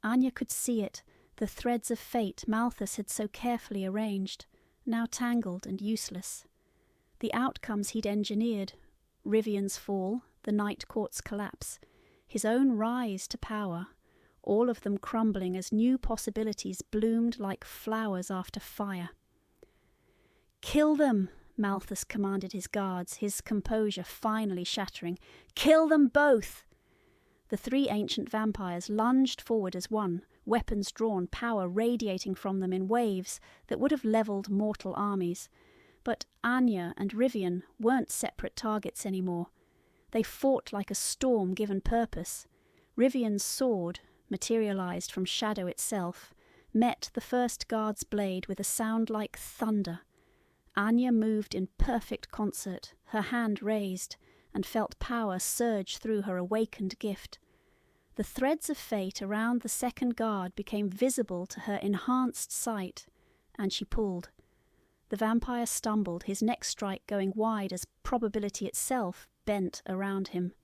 Anya could see it, the threads of fate Malthus had so carefully arranged, now tangled and useless. The outcomes he'd engineered, Rivian's fall, the Night Court's collapse, his own rise to power, all of them crumbling as new possibilities bloomed like flowers after fire. "Kill them!" Malthus commanded his guards, his composure finally shattering. "Kill them both!" The three ancient vampires lunged forward as one, weapons drawn, power radiating from them in waves that would have levelled mortal armies. But Anya and Rivian weren't separate targets anymore. They fought like a storm given purpose. Rivian's sword, materialized from shadow itself, met the first guard's blade with a sound like thunder. Anya moved in perfect concert, her hand raised, and felt power surge through her awakened gift. The threads of fate around the second guard became visible to her enhanced sight, and she pulled. The vampire stumbled, his next strike going wide as probability itself bent around him.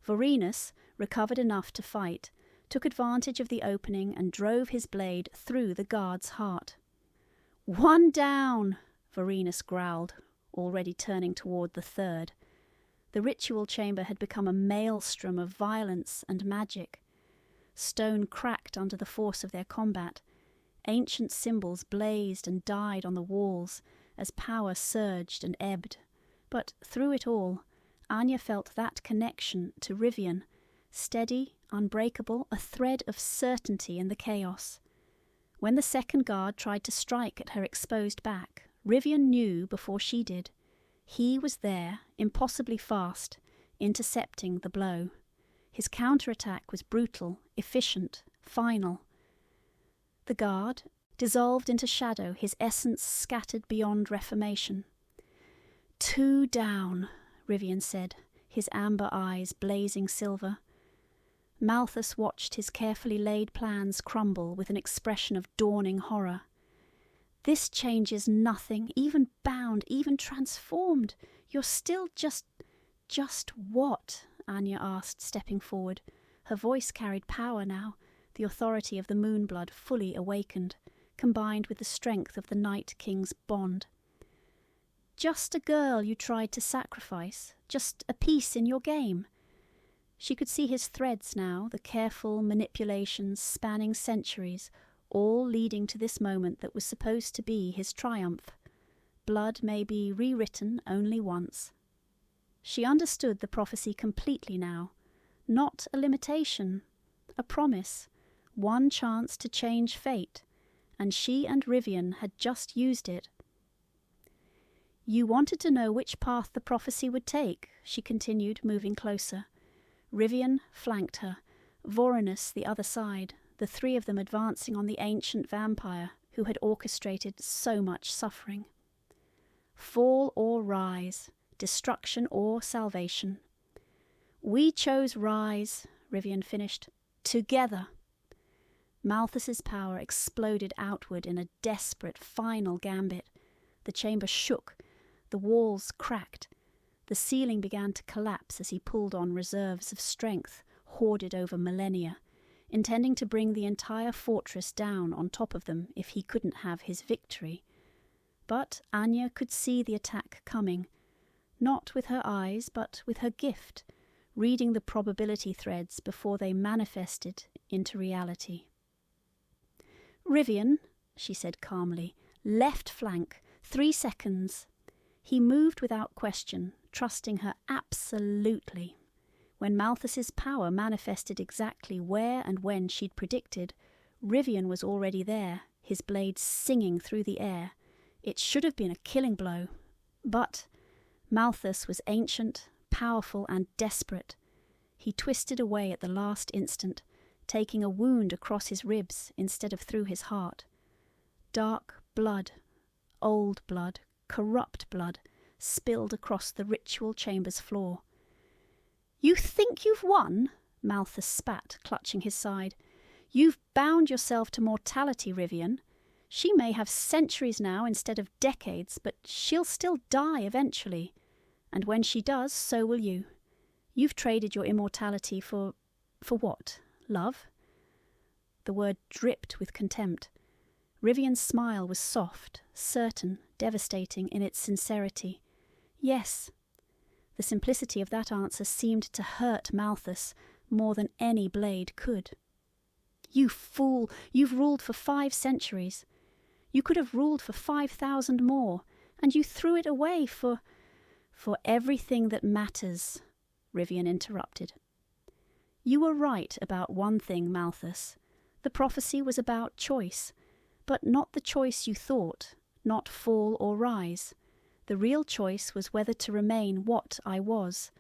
Vorenus, recovered enough to fight, took advantage of the opening and drove his blade through the guard's heart. "One down!" Vorenus growled, already turning toward the third. The ritual chamber had become a maelstrom of violence and magic. Stone cracked under the force of their combat. Ancient symbols blazed and died on the walls as power surged and ebbed. But through it all, Anya felt that connection to Rivian, steady, unbreakable, a thread of certainty in the chaos. When the second guard tried to strike at her exposed back, Rivian knew before she did. He was there, impossibly fast, intercepting the blow. His counterattack was brutal, efficient, final. The guard dissolved into shadow, his essence scattered beyond reformation. "Two down," Rivian said, his amber eyes blazing silver. Malthus watched his carefully laid plans crumble with an expression of dawning horror. "This changes nothing, even bound, even transformed. You're still just what?" Anya asked, stepping forward. Her voice carried power now, the authority of the moonblood fully awakened, combined with the strength of the Night King's bond. "Just a girl you tried to sacrifice, just a piece in your game." She could see his threads now, the careful manipulations spanning centuries, all leading to this moment that was supposed to be his triumph. blood may be rewritten only once. She understood the prophecy completely now. Not a limitation, a promise, one chance to change fate, and she and Rivian had just used it. You wanted to know which path the prophecy would take, she continued, moving closer. Rivian flanked her, Vorenus the other side, the three of them advancing on the ancient vampire who had orchestrated so much suffering. Fall or rise, destruction or salvation. We chose rise, Rivian finished, together. Malthus's power exploded outward in a desperate final gambit. The chamber shook, the walls cracked. The ceiling began to collapse as he pulled on reserves of strength hoarded over millennia, intending to bring the entire fortress down on top of them if he couldn't have his victory. But Anya could see the attack coming, not with her eyes but with her gift, reading the probability threads before they manifested into reality. Rivian, she said calmly, left flank, 3 seconds. He moved without question, trusting her absolutely. When Malthus's power manifested exactly where and when she'd predicted, Rivian was already there, his blade singing through the air. It should have been a killing blow. But Malthus was ancient, powerful and desperate. He twisted away at the last instant, taking a wound across his ribs instead of through his heart. Dark blood, old blood, corrupt blood, spilled across the ritual chamber's floor. "You think you've won?" Malthus spat, clutching his side. "You've bound yourself to mortality, Rivian. She may have centuries now instead of decades, but she'll still die eventually. And when she does, so will you. You've traded your immortality for what? Love?" The word dripped with contempt. Rivian's smile was soft, certain, devastating in its sincerity. Yes. The simplicity of that answer seemed to hurt Malthus more than any blade could. "You fool! You've ruled for 5 centuries. You could have ruled for 5,000 more, and you threw it away for everything that matters," Rivian interrupted. "You were right about one thing, Malthus. The prophecy was about choice, but not the choice you thought, not fall or rise. The real choice was whether to remain what I was,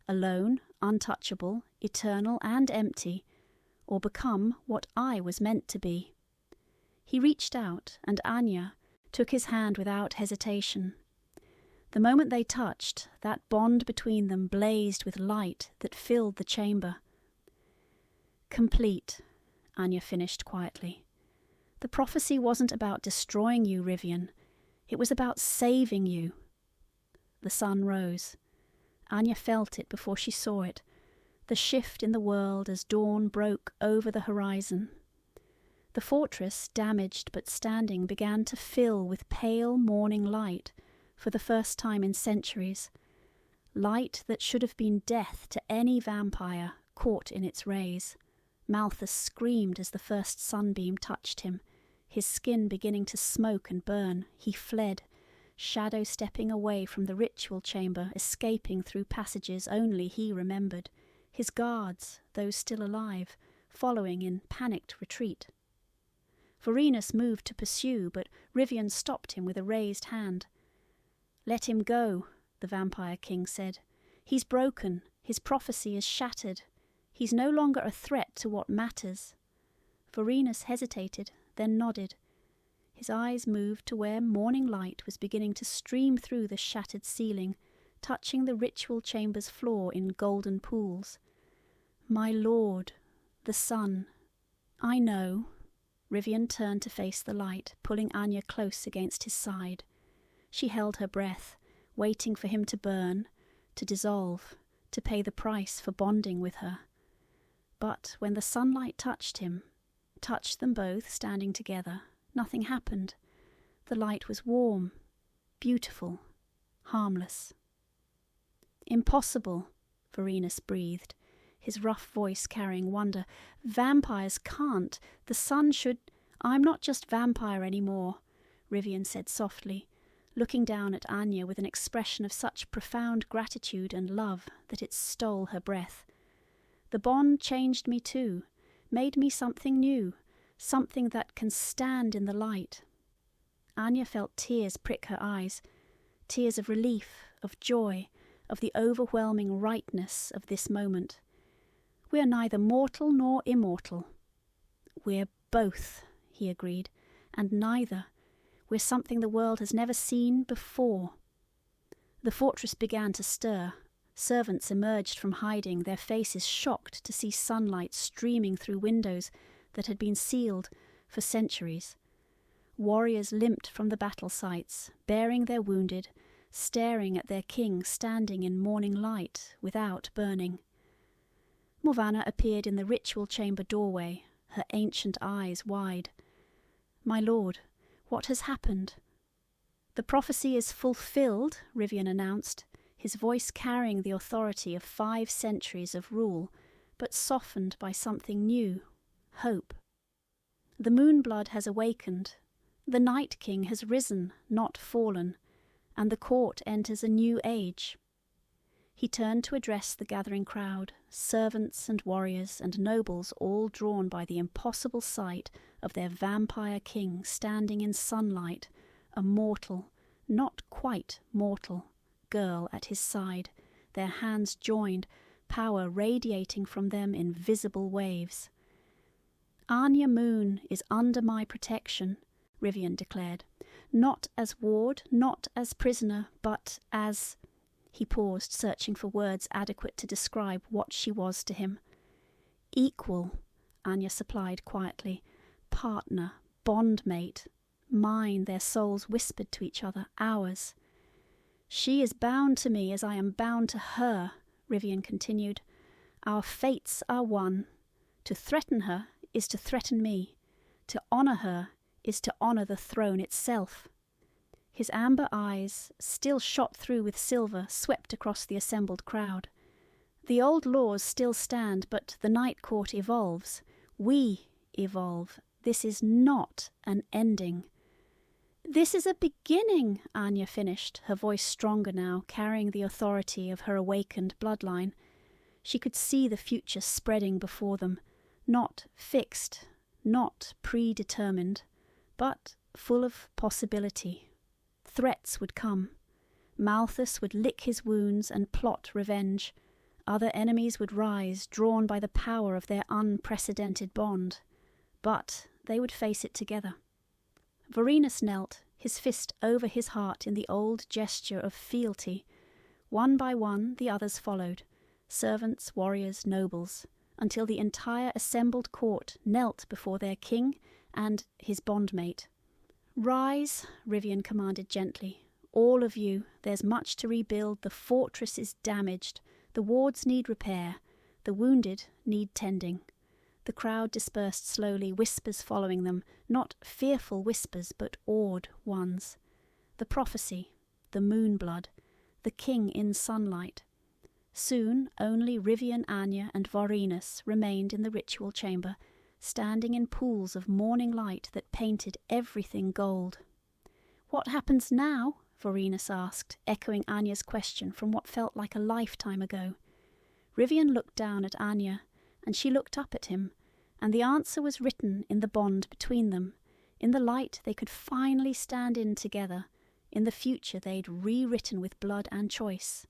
alone, untouchable, eternal and empty, or become what I was meant to be." He reached out, and Anya took his hand without hesitation. The moment they touched, that bond between them blazed with light that filled the chamber. "Complete," Anya finished quietly. "The prophecy wasn't about destroying you, Rivian. It was about saving you." The sun rose. Anya felt it before she saw it, the shift in the world as dawn broke over the horizon. The fortress, damaged but standing, began to fill with pale morning light for the first time in centuries. Light that should have been death to any vampire caught in its rays. Malthus screamed as the first sunbeam touched him, his skin beginning to smoke and burn. He fled, shadow stepping away from the ritual chamber, escaping through passages only he remembered, his guards, those still alive, following in panicked retreat. Vorenus moved to pursue, but Rivian stopped him with a raised hand. "Let him go," the vampire king said. "He's broken, his prophecy is shattered. He's no longer a threat to what matters." Vorenus hesitated, then nodded. His eyes moved to where morning light was beginning to stream through the shattered ceiling, touching the ritual chamber's floor in golden pools. "My lord, the sun. I know." Rivian turned to face the light, pulling Anya close against his side. She held her breath, waiting for him to burn, to dissolve, to pay the price for bonding with her. But when the sunlight touched him, touched them both standing together, nothing happened. The light was warm, beautiful, harmless. "Impossible," Vorenus breathed, his rough voice carrying wonder. "Vampires can't. The sun should—" "I'm not just vampire anymore," Rivian said softly. looking down at Anya with an expression of such profound gratitude and love that it stole her breath. The bond changed me too, made me something new, something that can stand in the light. Anya felt tears prick her eyes, tears of relief, of joy, of the overwhelming rightness of this moment. We are neither mortal nor immortal. We're both, he agreed, and neither. We're something the world has never seen before. The fortress began to stir. Servants emerged from hiding, their faces shocked to see sunlight streaming through windows that had been sealed for centuries. Warriors limped from the battle sites, bearing their wounded, staring at their king standing in morning light without burning. Morvana appeared in the ritual chamber doorway, her ancient eyes wide. "My lord, what has happened?" "The prophecy is fulfilled," Rivian announced, his voice carrying the authority of 5 centuries of rule, but softened by something new, hope. "The moonblood has awakened. The Night King has risen, not fallen, and the court enters a new age." He turned to address the gathering crowd, servants and warriors and nobles all drawn by the impossible sight of their vampire king standing in sunlight, a mortal, not quite mortal, girl at his side, their hands joined, power radiating from them in visible waves. "Anya Moon is under my protection," Rivian declared. "Not as ward, not as prisoner, but as—" He paused, searching for words adequate to describe what she was to him. "Equal," Anya supplied quietly. "Partner, bondmate. Mine," their souls whispered to each other, "ours." "She is bound to me as I am bound to her," Rivian continued. "Our fates are one. To threaten her is to threaten me. To honour her is to honour the throne itself." His amber eyes, still shot through with silver, swept across the assembled crowd. "The old laws still stand, but the Night Court evolves. We evolve. This is not an ending." "This is a beginning," Anya finished, her voice stronger now, carrying the authority of her awakened bloodline. She could see the future spreading before them, not fixed, not predetermined, but full of possibility. Threats would come. Malthus would lick his wounds and plot revenge. Other enemies would rise, drawn by the power of their unprecedented bond. But they would face it together. Vorenus knelt, his fist over his heart in the old gesture of fealty. One by one the others followed, servants, warriors, nobles, until the entire assembled court knelt before their king and his bondmate. "Rise," Rivian commanded gently. "All of you, there's much to rebuild. The fortress is damaged. The wards need repair. The wounded need tending." The crowd dispersed slowly, whispers following them, not fearful whispers, but awed ones. The prophecy, the moonblood, the king in sunlight. Soon only Rivian, Anya, and Vorenus remained in the ritual chamber, standing in pools of morning light that painted everything gold. "What happens now?" Vorenus asked, echoing Anya's question from what felt like a lifetime ago. Rivian looked down at Anya, and she looked up at him, and the answer was written in the bond between them, in the light they could finally stand in together, in the future they'd rewritten with blood and choice.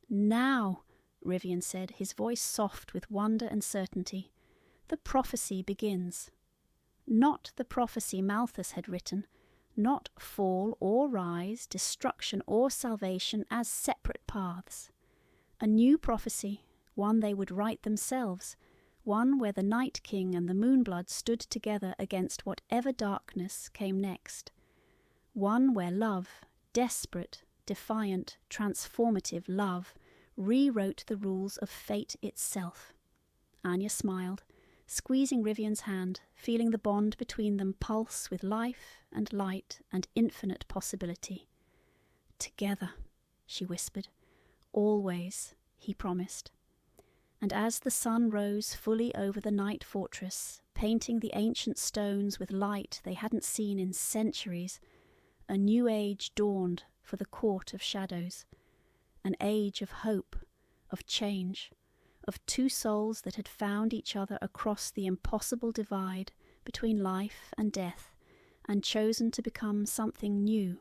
"Now," Rivian said, his voice soft with wonder and certainty, "the prophecy begins." Not the prophecy Malthus had written, not fall or rise, destruction or salvation as separate paths. A new prophecy, one they would write themselves, one where the Night King and the Moonblood stood together against whatever darkness came next. One where love, desperate, defiant, transformative love, rewrote the rules of fate itself. Anya smiled, squeezing Rivian's hand, feeling the bond between them pulse with life and light and infinite possibility. "Together," she whispered. "Always," he promised. And as the sun rose fully over the night fortress, painting the ancient stones with light they hadn't seen in centuries, a new age dawned for the court of shadows, an age of hope, of change, of two souls that had found each other across the impossible divide between life and death and chosen to become something new,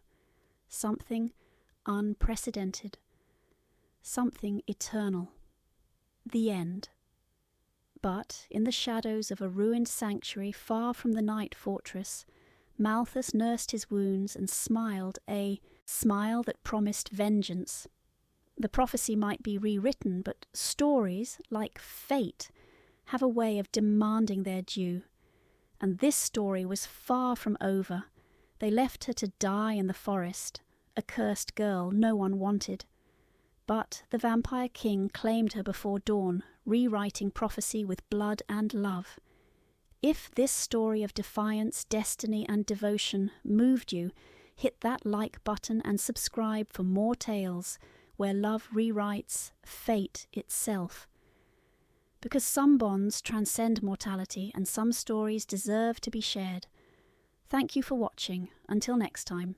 something unprecedented, something eternal. The end. But in the shadows of a ruined sanctuary far from the night fortress, Malthus nursed his wounds and smiled, a smile that promised vengeance. The prophecy might be rewritten, but stories, like fate, have a way of demanding their due. And this story was far from over. They left her to die in the forest, a cursed girl no one wanted. But the vampire king claimed her before dawn, rewriting prophecy with blood and love. If this story of defiance, destiny, and devotion moved you, hit that like button and subscribe for more tales where love rewrites fate itself. Because some bonds transcend mortality and some stories deserve to be shared. Thank you for watching. Until next time.